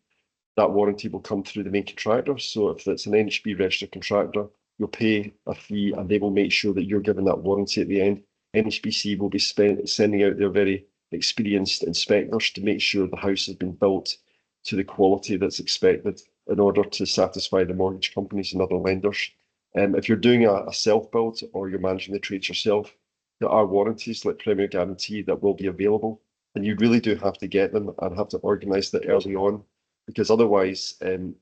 that warranty will come through the main contractor. So if it's an NHB registered contractor, you'll pay a fee and they will make sure that you're given that warranty at the end. NHBC will be sending out their very experienced inspectors to make sure the house has been built to the quality that's expected in order to satisfy the mortgage companies and other lenders. If you're doing a self-build or you're managing the trades yourself, there are warranties like Premier Guarantee that will be available, and you really do have to get them and have to organise that early on, because otherwise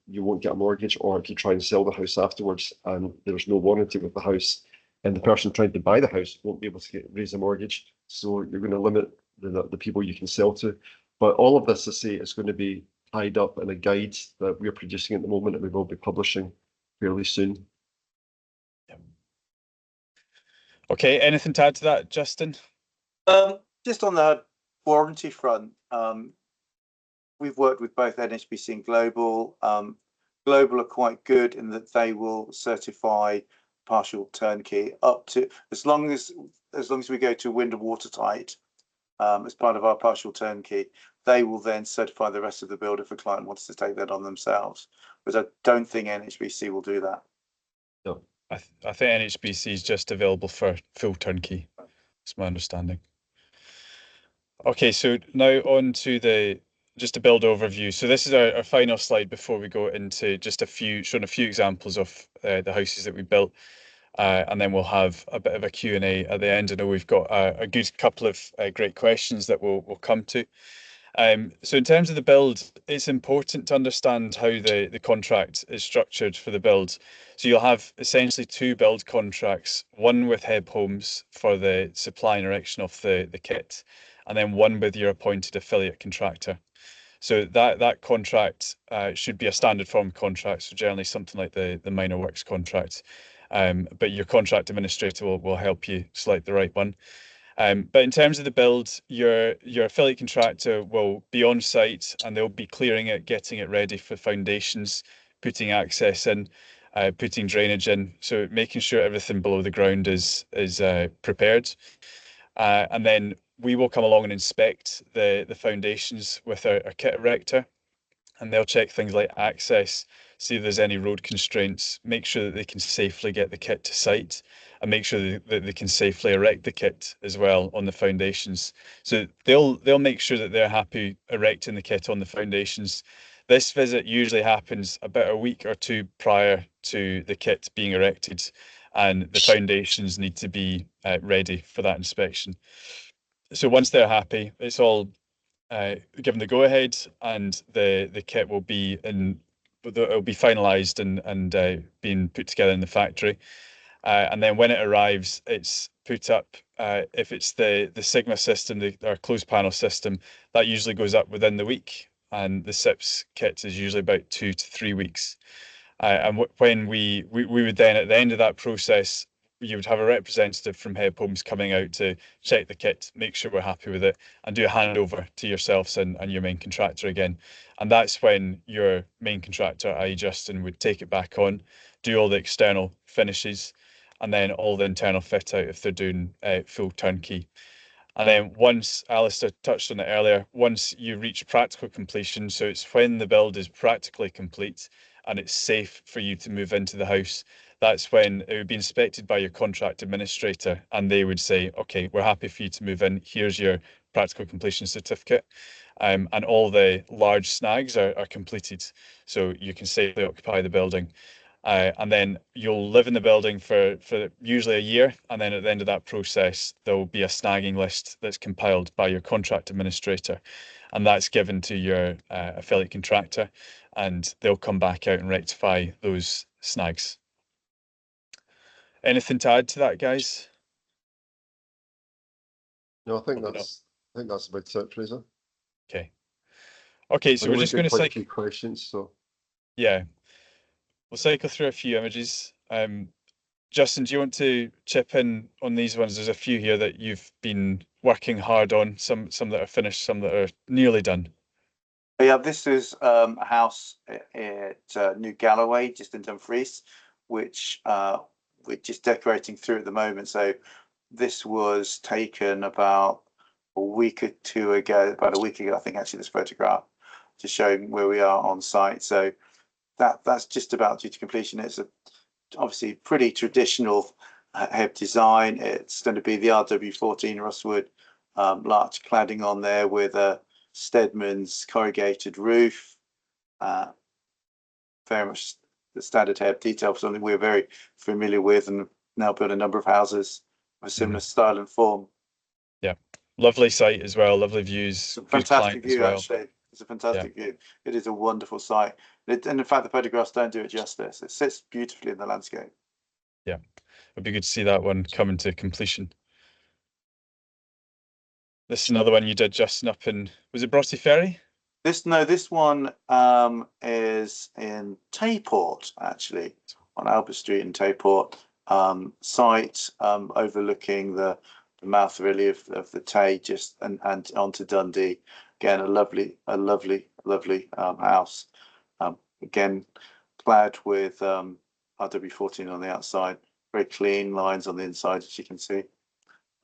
you won't get a mortgage, or if you try and sell the house afterwards and there's no warranty with the house, and the person trying to buy the house won't be able to raise a mortgage, so you're going to limit the people you can sell to. But all of this, I say, is going to be tied up in a guide that we're producing at the moment and we will be publishing fairly soon. Okay, anything to add to that, Justin? Just on the warranty front, we've worked with both NHBC and Global. Global are quite good in that they will certify partial turnkey up to as long as we go to wind and watertight as part of our partial turnkey. They will then certify the rest of the build if a client wants to take that on themselves. But I don't think NHBC will do that. No. I think NHBC is just available for full turnkey. That's my understanding. Okay, so now on to just a build overview. So this is our final slide before we go into just showing a few examples of the houses that we built. And then we'll have a bit of a Q&A at the end. I know we've got a good couple of great questions that we'll come to. So in terms of the build, it's important to understand how the contract is structured for the build. So you'll have essentially two build contracts, one with HebHomes for the supply and erection of the kit, and then one with your appointed affiliate contractor. So that contract should be a standard form contract, so generally something like the minor works contract. But your contract administrator will help you select the right one. But in terms of the build, your affiliate contractor will be on site and they'll be clearing it, getting it ready for foundations, putting access in, putting drainage in, so making sure everything below the ground is prepared. And then we will come along and inspect the foundations with our kit erector, and they'll check things like access, see if there's any road constraints, make sure that they can safely get the kit to site, and make sure that they can safely erect the kit as well on the foundations. So they'll make sure that they're happy erecting the kit on the foundations. This visit usually happens about a week or two prior to the kit being erected, and the foundations need to be ready for that inspection. So once they're happy, it's all given the go ahead, and the kit will be in. It'll be finalised and being put together in the factory. And then when it arrives, it's put up. If it's the Sigma system, our closed panel system, that usually goes up within the week, and the SIPS kit is usually about 2 to 3 weeks. And when we would then, at the end of that process, you would have a representative from HebHomes coming out to check the kit, make sure we're happy with it, and do a handover to yourselves and your main contractor again. And that's when your main contractor, i.e. Justin, would take it back on, do all the external finishes, and then all the internal fit out if they're doing full turnkey. And then once, Alasdair touched on it earlier, once you reach practical completion, so it's when the build is practically complete and it's safe for you to move into the house, that's when it would be inspected by your contract administrator, and they would say, okay, we're happy for you to move in. Here's your practical completion certificate. And all the large snags are completed, so you can safely occupy the building. And then you'll live in the building for usually a year, and then at the end of that process, there will be a snagging list that's compiled by your contract administrator, and that's given to your affiliate contractor, and they'll come back out and rectify those snags. Anything to add to that, guys? No, I think that's about it, Fraser. Okay. Okay, so we're just going to quite a few questions, so yeah, we'll cycle through a few images. Justin, do you want to chip in on these ones? There's a few here that you've been working hard on, some that are finished, some that are nearly done. Yeah, this is a house at New Galloway, just in Dumfries, which we're just decorating through at the moment. So this was taken about a week or two ago, about a week ago, I think, actually, this photograph, just showing where we are on site. So that's just about due to completion. It's obviously pretty traditional HEB design. It's going to be the RW14 Rosswood larch cladding on there with a Stedman's corrugated roof. Very much the standard HEB detail, something we're very familiar with, and now built a number of houses of a similar style and form. Yeah, lovely site as well, lovely views, good Fantastic client as view, well. actually. It's a fantastic view. It is a wonderful site. And in fact, the photographs don't do it justice. It sits beautifully in the landscape. Yeah, it'd be good to see that one coming to completion. This is another one you did, Justin, up in, was it Broughty Ferry? This one is in Tayport, actually, on Albert Street in Tayport. Site overlooking the mouth really of the Tay, just and onto Dundee. Again, a lovely house. Again, clad with RW14 on the outside. Very clean lines on the inside, as you can see.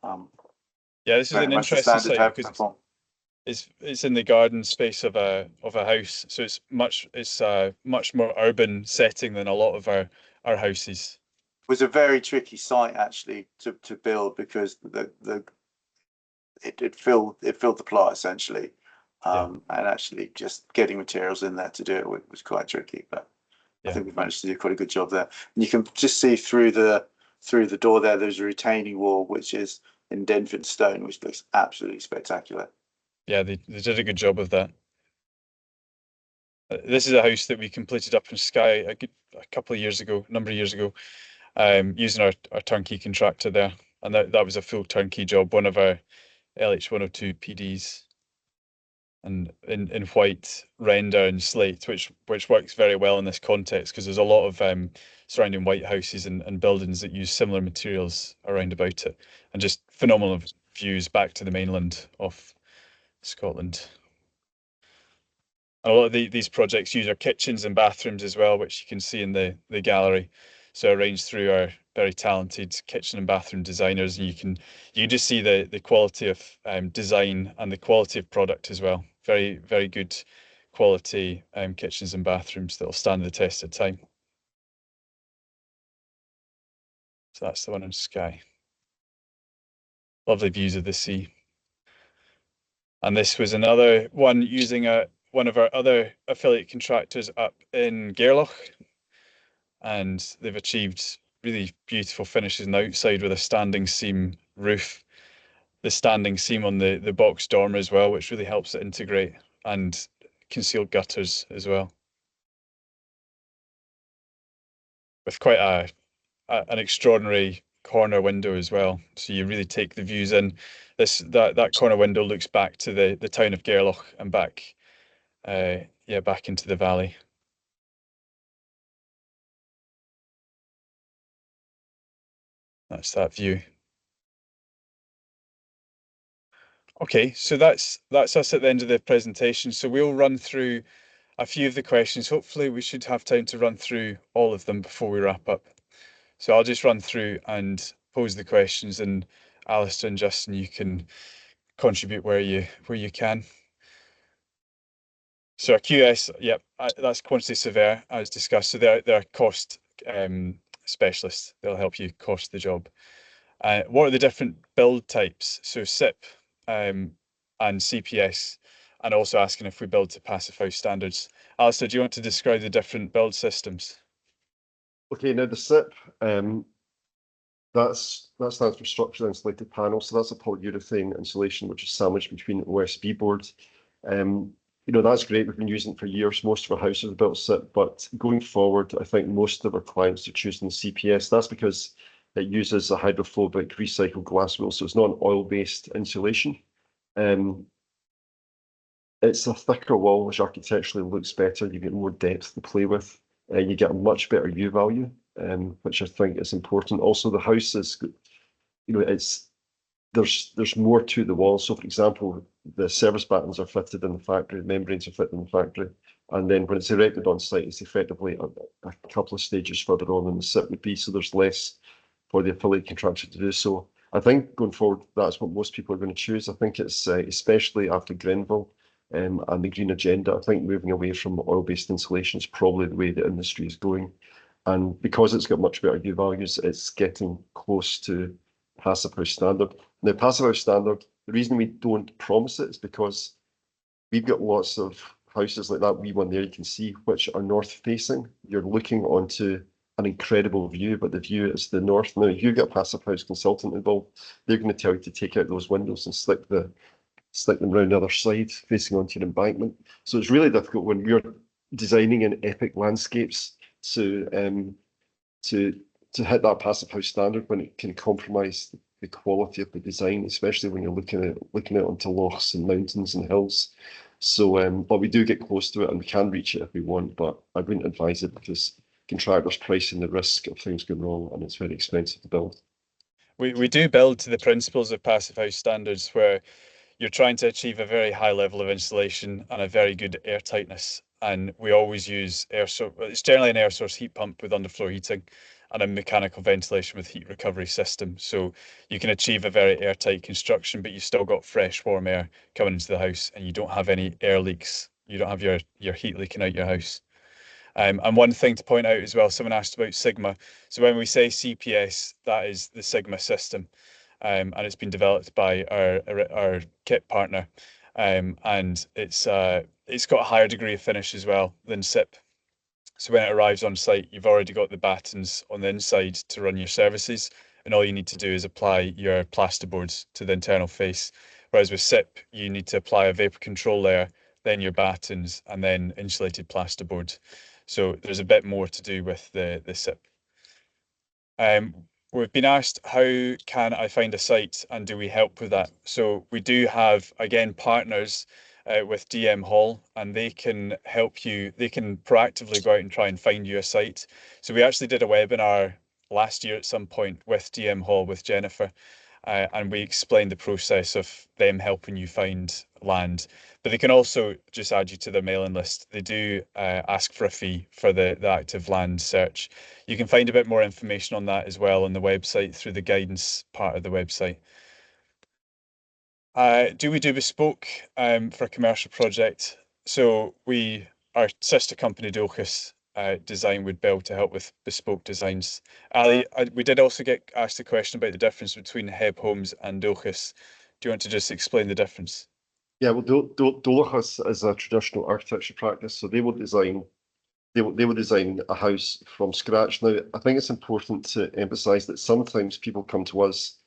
Yeah, this is an interesting site because platform. it's in the garden space of a house, so it's much more urban setting than a lot of our houses. It was a very tricky site actually to build because it filled the plot essentially, and actually just getting materials in there to do it was quite tricky. But I think we've managed to do quite a good job there. And you can just see through the door there. There's a retaining wall which is in Denford stone, which looks absolutely spectacular. Yeah, they did a good job of that. This is a house that we completed up in Skye a couple of years ago, a number of years ago, using our turnkey contractor there, and that was a full turnkey job, one of our LH102 PDs, and in white render and slate, which works very well in this context because there's a lot of surrounding white houses and buildings that use similar materials around about it, and just phenomenal views back to the mainland of Scotland. A lot of these projects use our kitchens and bathrooms as well, which you can see in the gallery. So arranged through our very talented kitchen and bathroom designers, and you can just see the quality of design and the quality of product as well. Very, very good quality kitchens and bathrooms that will stand the test of time. So that's the one in Skye. Lovely views of the sea. And this was another one using one of our other affiliate contractors up in Gairloch, and they've achieved really beautiful finishes on the outside with a standing seam roof, standing seam on the box dormer as well, which really helps it integrate, and concealed gutters as well, with quite an extraordinary corner window as well. So you really take the views in. That corner window looks back to the town of Gairloch and back, back into the valley. That's that view. Okay, so that's us at the end of the presentation. So we'll run through a few of the questions. Hopefully we should have time to run through all of them before we wrap up. So I'll just run through and pose the questions, and Alasdair and Justin, you can contribute where you can. So a QS, yep, that's quantity surveyor as discussed. So they're a cost specialist. They'll help you cost the job. What are the different build types? So SIP and CPS, and also asking if we build to Passive House standards. Alasdair, do you want to describe the different build systems? Okay, now the SIP, that stands for structurally insulated panel. So that's a polyurethane insulation which is sandwiched between OSB boards. That's great. We've been using it for years. Most of our houses are built SIP, but going forward, I think most of our clients are choosing the CPS. That's because it uses a hydrophobic recycled glass wool, so it's not an oil-based insulation. It's a thicker wall, which architecturally looks better. You get more depth to play with. You get a much better U value, which I think is important. Also, the house is, there's more to the wall. So, for example, the service battens are fitted in the factory, the membranes are fitted in the factory, and then when it's erected on site, it's effectively a couple of stages further on than the SIP would be. So there's less for the affiliate contractor to do so. I think going forward, that's what most people are going to choose. I think it's especially after Grenville and the green agenda. I think moving away from oil-based insulation is probably the way the industry is going. And because it's got much better U values, it's getting close to Passive House standard. Now, Passive House standard, the reason we don't promise it is because we've got lots of houses like that wee one there you can see, which are north facing. You're looking onto an incredible view, but the view is the north. Now, if you get a Passive House consultant involved, they're going to tell you to take out those windows and stick them around the other side, facing onto your embankment. So it's really difficult when we're designing in epic landscapes to hit that Passive House standard when it can compromise the quality of the design, especially when you're looking out onto lochs and mountains and hills. So, but we do get close to it, and we can reach it if we want, but I wouldn't advise it because contractors pricing the risk of things going wrong, and it's very expensive to build. We do build to the principles of Passive House standards, where you're trying to achieve a very high level of insulation and a very good air tightness. And we always use air source. It's generally an air source heat pump with underfloor heating and a mechanical ventilation with heat recovery system. So you can achieve a very airtight construction, but you've still got fresh, warm air coming into the house, and you don't have any air leaks. You don't have your heat leaking out your house. And one thing to point out as well, someone asked about Sigma. So when we say CPS, that is the Sigma system, and it's been developed by our kit partner, and it's got a higher degree of finish as well than SIP. So when it arrives on site, you've already got the battens on the inside to run your services, and all you need to do is apply your plasterboards to the internal face. Whereas with SIP, you need to apply a vapor control layer, then your battens, and then insulated plasterboard. So there's a bit more to do with the SIP. We've been asked, how can I find a site, and do we help with that? So we do have, again, partners with DM Hall, and they can help you. They can proactively go out and try and find you a site. So we actually did a webinar last year at some point with DM Hall with Jennifer, and we explained the process of them helping you find land. But they can also just add you to their mailing list. They do ask for a fee for the active land search. You can find a bit more information on that as well on the website through the guidance part of the website. Do we do bespoke for a commercial project? So our sister company Dulkus Design would build to help with bespoke designs. Ali, we did also get asked a question about the difference between HebHomes and Dulkus. Do you want to just explain the difference? Yeah, well, Dulkus is a traditional architecture practice, so they will design a house from scratch. Now, I think it's important to emphasize that sometimes people come to us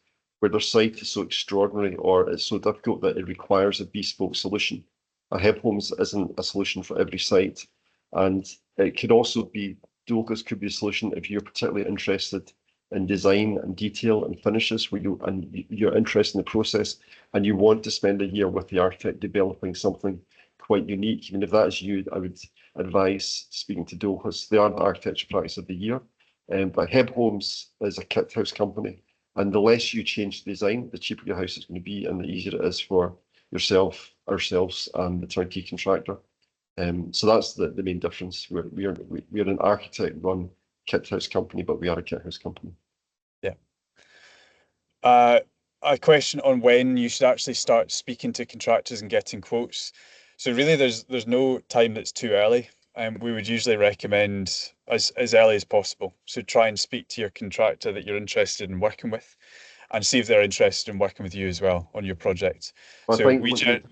where their site is so extraordinary or it's so difficult that it requires a bespoke solution. A HebHomes isn't a solution for every site, and it could also be, Dulkus could be a solution if you're particularly interested in design and detail and finishes, where you're interested in the process and you want to spend a year with the architect developing something quite unique. Even if that is you, I would advise speaking to Dulkus. They are the architecture practice of the year. But HebHomes is a kit house company, and the less you change the design, the cheaper your house is going to be, and the easier it is for yourself, ourselves, and the turnkey contractor. So that's the main difference. We're an architect-run kit house company, but we are a kit house company. Yeah. A question on when you should actually start speaking to contractors and getting quotes. So really, there's no time that's too early. We would usually recommend as early as possible. So try and speak to your contractor that you're interested in working with, and see if they're interested in working with you as well on your project. I So think,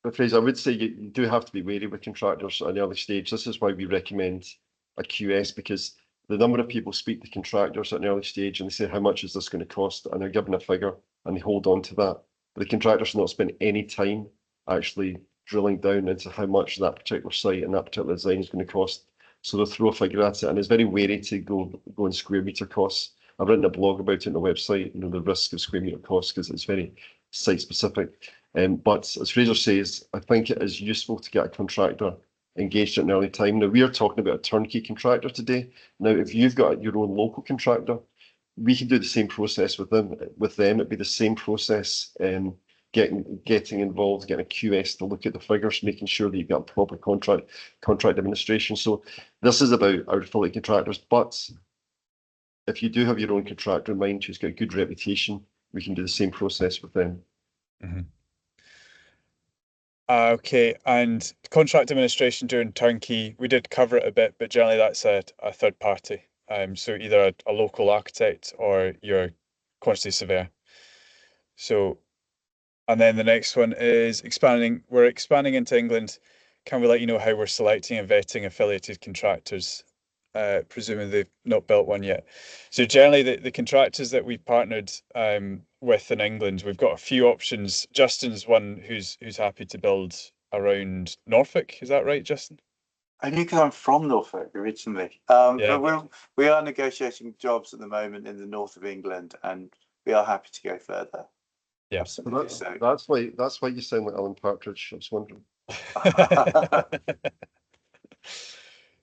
but Fraser, I would say you do have to be wary with contractors at an early stage. This is why we recommend a QS, because the number of people speak to contractors at an early stage and they say, how much is this going to cost? And they're given a figure and they hold on to that. But the contractors not spend any time actually drilling down into how much that particular site and that particular design is going to cost. So they'll throw a figure at it, and it's very wary to go in square meter costs. I've written a blog about it on the website, the risk of square meter costs, because it's very site specific. But as Fraser says, I think it is useful to get a contractor engaged at an early time. Now, we are talking about a turnkey contractor today. Now, if you've got your own local contractor, we can do the same process with them. It'd be the same process, getting involved, getting a QS to look at the figures, making sure that you've got proper contract administration. So this is about our affiliate contractors. But if you do have your own contractor in mind who's got a good reputation, we can do the same process with them. Mm-hmm. Okay, and contract administration during turnkey, we did cover it a bit, but generally that's a third party. So either a local architect or your quantity surveyor. So, and then the next one is expanding. We're expanding into England. Can we let you know how we're selecting and vetting affiliated contractors? Presuming they've not built one yet. So generally, the contractors that we've partnered with in England, we've got a few options. Justin's one who's happy to build around Norfolk. Is that right, Justin? I knew because I'm from Norfolk originally. Yeah. But we are negotiating jobs at the moment in the north of England, and we are happy to go further. Yeah. Absolutely. So that's why you sound like Alan Partridge. I was wondering.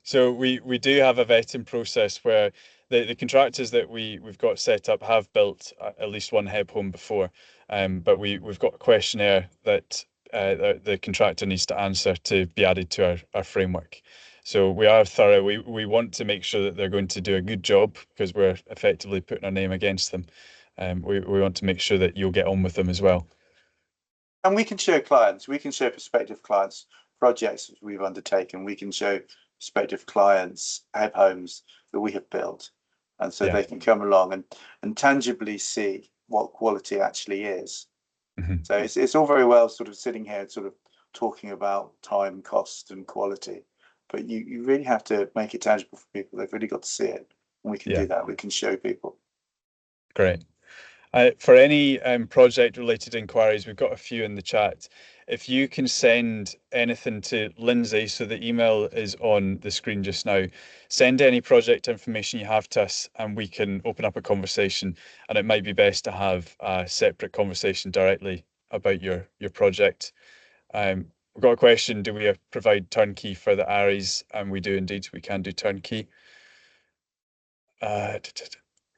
So we do have a vetting process where the contractors that we've got set up have built at least one HEB home before, but we've got a questionnaire that the contractor needs to answer to be added to our framework. So we are thorough. We want to make sure that they're going to do a good job because we're effectively putting our name against them. We want to make sure that you'll get on with them as well. And we can show clients, we can show prospective clients projects we've undertaken. We can show prospective clients HEB homes that we have built, and so they can come along and tangibly see what quality actually is. Mm-hmm. So it's all very well sort of sitting here and sort of talking about time, cost, and quality, but you really have to make it tangible for people. They've really got to see it, and we can do that. We can show people. Great. For any project-related inquiries, we've got a few in the chat. If you can send anything to Lindsay, so the email is on the screen just now, send any project information you have to us and we can open up a conversation. And it might be best to have a separate conversation directly about your project. We've got a question, do we provide turnkey for the ARIs? And we do indeed, we can do turnkey.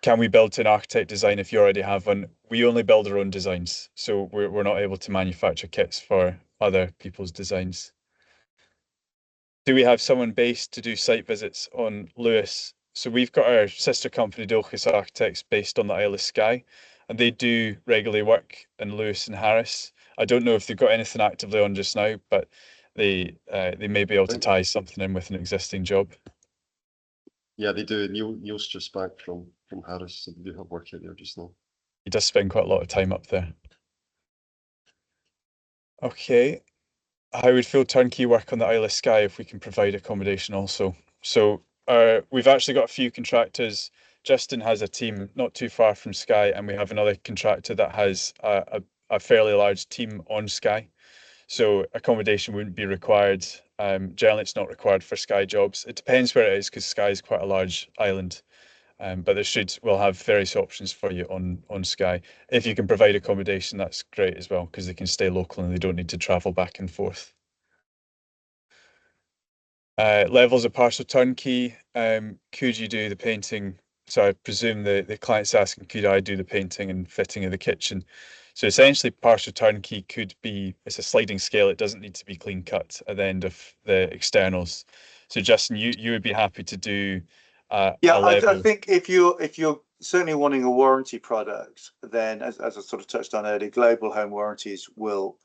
Can we build to an architect design if you already have one? We only build our own designs, so we're not able to manufacture kits for other people's designs. Do we have someone based to do site visits on Lewis? So we've got our sister company, Dulkus Architects, based on the Isle of Skye, and they do regularly work in Lewis and Harris. I don't know if they've got anything actively on just now, but they may be able to tie something in with an existing job. Yeah, they do. Neil's just back from Harris, so they do have work out there just now. He does spend quite a lot of time up there. Okay. How would full turnkey work on the Isle of Skye if we can provide accommodation also? So we've actually got a few contractors Justin has a team not too far from Skye, and we have another contractor that has a fairly large team on Skye. So accommodation wouldn't be required. Generally, it's not required for Skye jobs. It depends where it is because Skye is quite a large island. But we'll have various options for you on Skye. If you can provide accommodation, that's great as well because they can stay local and they don't need to travel back and forth. Levels of partial turnkey. Could you do the painting? So I presume the client's asking, could I do the painting and fitting of the kitchen? So essentially, partial turnkey could be, it's a sliding scale. It doesn't need to be clean cut at the end of the externals. So Justin, you would be happy to do Yeah, a level. I think if you're certainly wanting a warranty product, then as I sort of touched on earlier, global home warranties will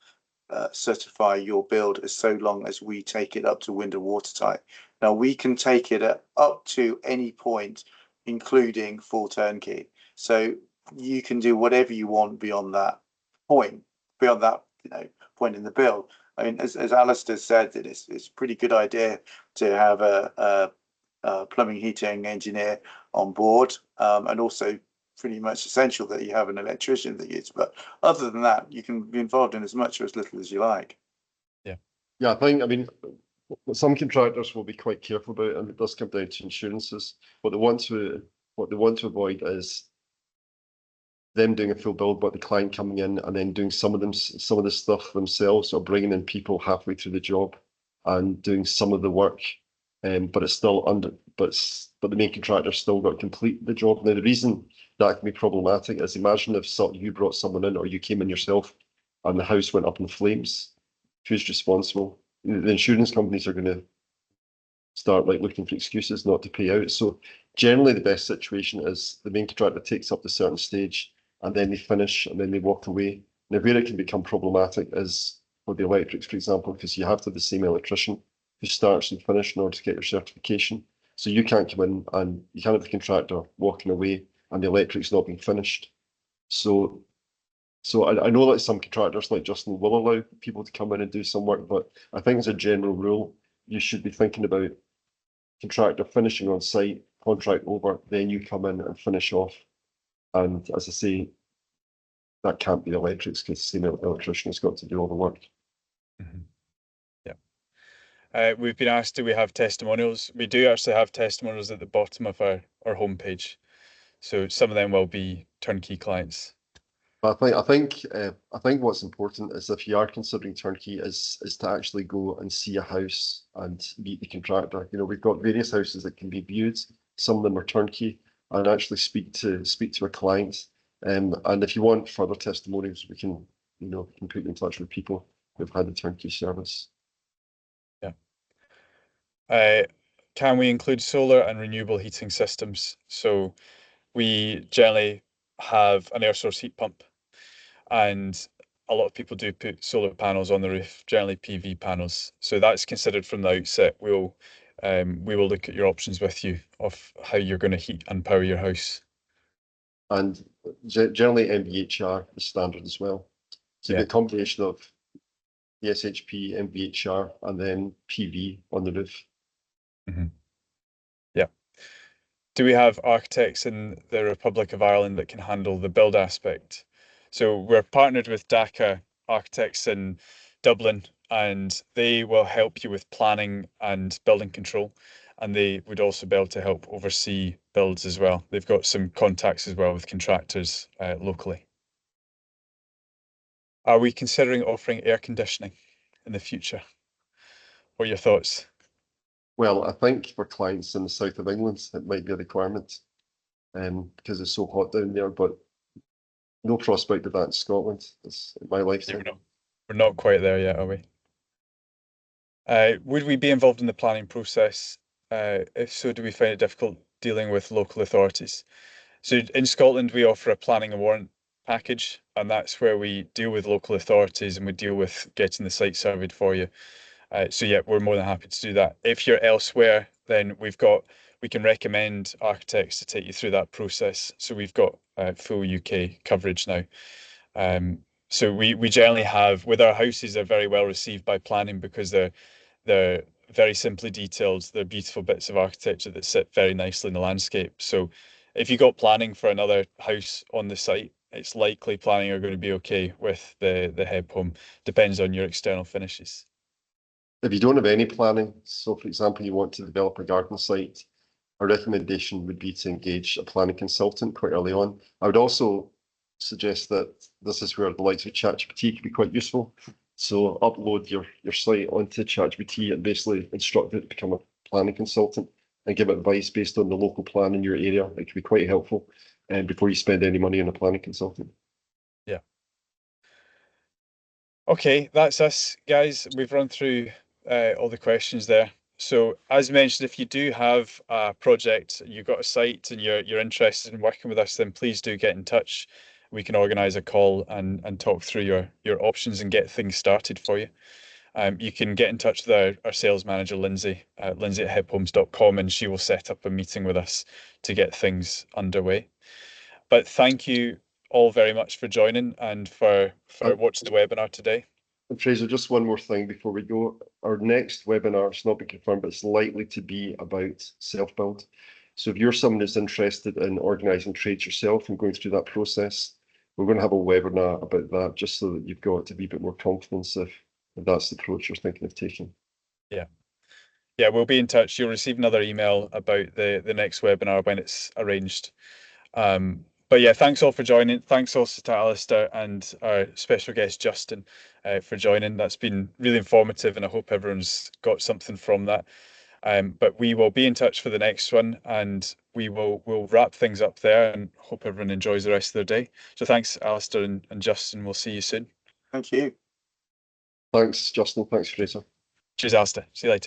certify your build as so long as we take it up to wind and watertight. Now we can take it up to any point, including full turnkey. So you can do whatever you want beyond that point, point in the build. I mean, as Alasdair said, that it's a pretty good idea to have a plumbing heating engineer on board, and also pretty much essential that you have an electrician that uses. But other than that, you can be involved in as much or as little as you like. Yeah, I mean, some contractors will be quite careful about, and it does come down to insurances. What they want to avoid is them doing a full build, but the client coming in and then doing some of the stuff themselves, or bringing in people halfway through the job and doing some of the work, but it's still but the main contractor's still got to complete the job. Now, the reason that can be problematic is, imagine if you brought someone in or you came in yourself and the house went up in flames. Who's responsible? The insurance companies are going to start looking for excuses not to pay out. So generally the best situation is the main contractor takes up to a certain stage and then they finish and then they walk away. Now, where it can become problematic is for the electrics, for example, because you have to have the same electrician who starts and finishes in order to get your certification. So you can't come in and you can't have the contractor walking away and the electric's not being finished. So I know that some contractors like Justin will allow people to come in and do some work, but I think as a general rule, you should be thinking about contractor finishing on site, contract over, then you come in and finish off. And as I say, that can't be the electrics because the same electrician has got to do all the work. Mm-hmm. Yeah. We've been asked, do we have testimonials? We do actually have testimonials at the bottom of our homepage. So some of them will be turnkey clients. But I think what's important is, if you are considering turnkey, is to actually go and see a house and meet the contractor. You know, we've got various houses that can be viewed. Some of them are turnkey, and actually speak to a client. And if you want further testimonials, we can put you in touch with people who've had the turnkey service. Yeah. Can we include solar and renewable heating systems? So we generally have an air source heat pump, and a lot of people do put solar panels on the roof, generally PV panels. So that's considered from the outset. We will look at your options with you of how you're going to heat and power your house. And generally MVHR is standard as well. So you get a combination of the SHP, MVHR, and then PV on the roof. Mm-hmm. Yeah. Do we have architects in the Republic of Ireland that can handle the build aspect? So we're partnered with DACA Architects in Dublin, and they will help you with planning and building control. And they would also be able to help oversee builds as well. They've got some contacts as well with contractors locally. Are we considering offering air conditioning in the future? What are your thoughts? Well, I think for clients in the south of England, it might be a requirement, because it's so hot down there, but no prospect of that in Scotland. It's in my lifetime. We're not quite there yet, are we? Would we be involved in the planning process? If so, do we find it difficult dealing with local authorities? So in Scotland, we offer a planning and warrant package, and that's where we deal with local authorities and we deal with getting the site surveyed for you. So yeah, we're more than happy to do that. If you're elsewhere, then we can recommend architects to take you through that process. So we've got full UK coverage now. So we generally have, with our houses, they're very well received by planning because they're very simply detailed. They're beautiful bits of architecture that sit very nicely in the landscape. So if you got planning for another house on the site, it's likely planning are going to be okay with the Heb Home. Depends on your external finishes. If you don't have any planning, so for example, you want to develop a garden site, a recommendation would be to engage a planning consultant quite early on. I would also suggest that this is where the likes of ChatGPT can be quite useful. So upload your site onto ChatGPT and basically instruct it to become a planning consultant and give advice based on the local plan in your area. It can be quite helpful before you spend any money on a planning consultant. Yeah. Okay, that's us, guys. We've run through all the questions there. So as mentioned, if you do have a project, you've got a site and you're interested in working with us, then please do get in touch. We can organise a call and talk through your options and get things started for you. You can get in touch with our sales manager, Lindsay, Lindsay at HebHomes.com, and she will set up a meeting with us to get things underway. But thank you all very much for joining and for watching the webinar today. And Fraser, just one more thing before we go. Our next webinar, it's not been confirmed, but it's likely to be about self-build. So if you're someone who's interested in organising trades yourself and going through that process, we're going to have a webinar about that just so that you've got a wee bit more confidence if that's the approach you're thinking of taking. Yeah. Yeah, we'll be in touch. You'll receive another email about the next webinar when it's arranged. But yeah, thanks all for joining. Thanks also to Alasdair and our special guest, Justin, for joining. That's been really informative and I hope everyone's got something from that. But we will be in touch for the next one and we'll wrap things up there and hope everyone enjoys the rest of their day. So thanks, Alasdair and Justin. We'll see you soon. Thank you. Thanks, Justin. Thanks, Fraser. Cheers, Alasdair. See you later.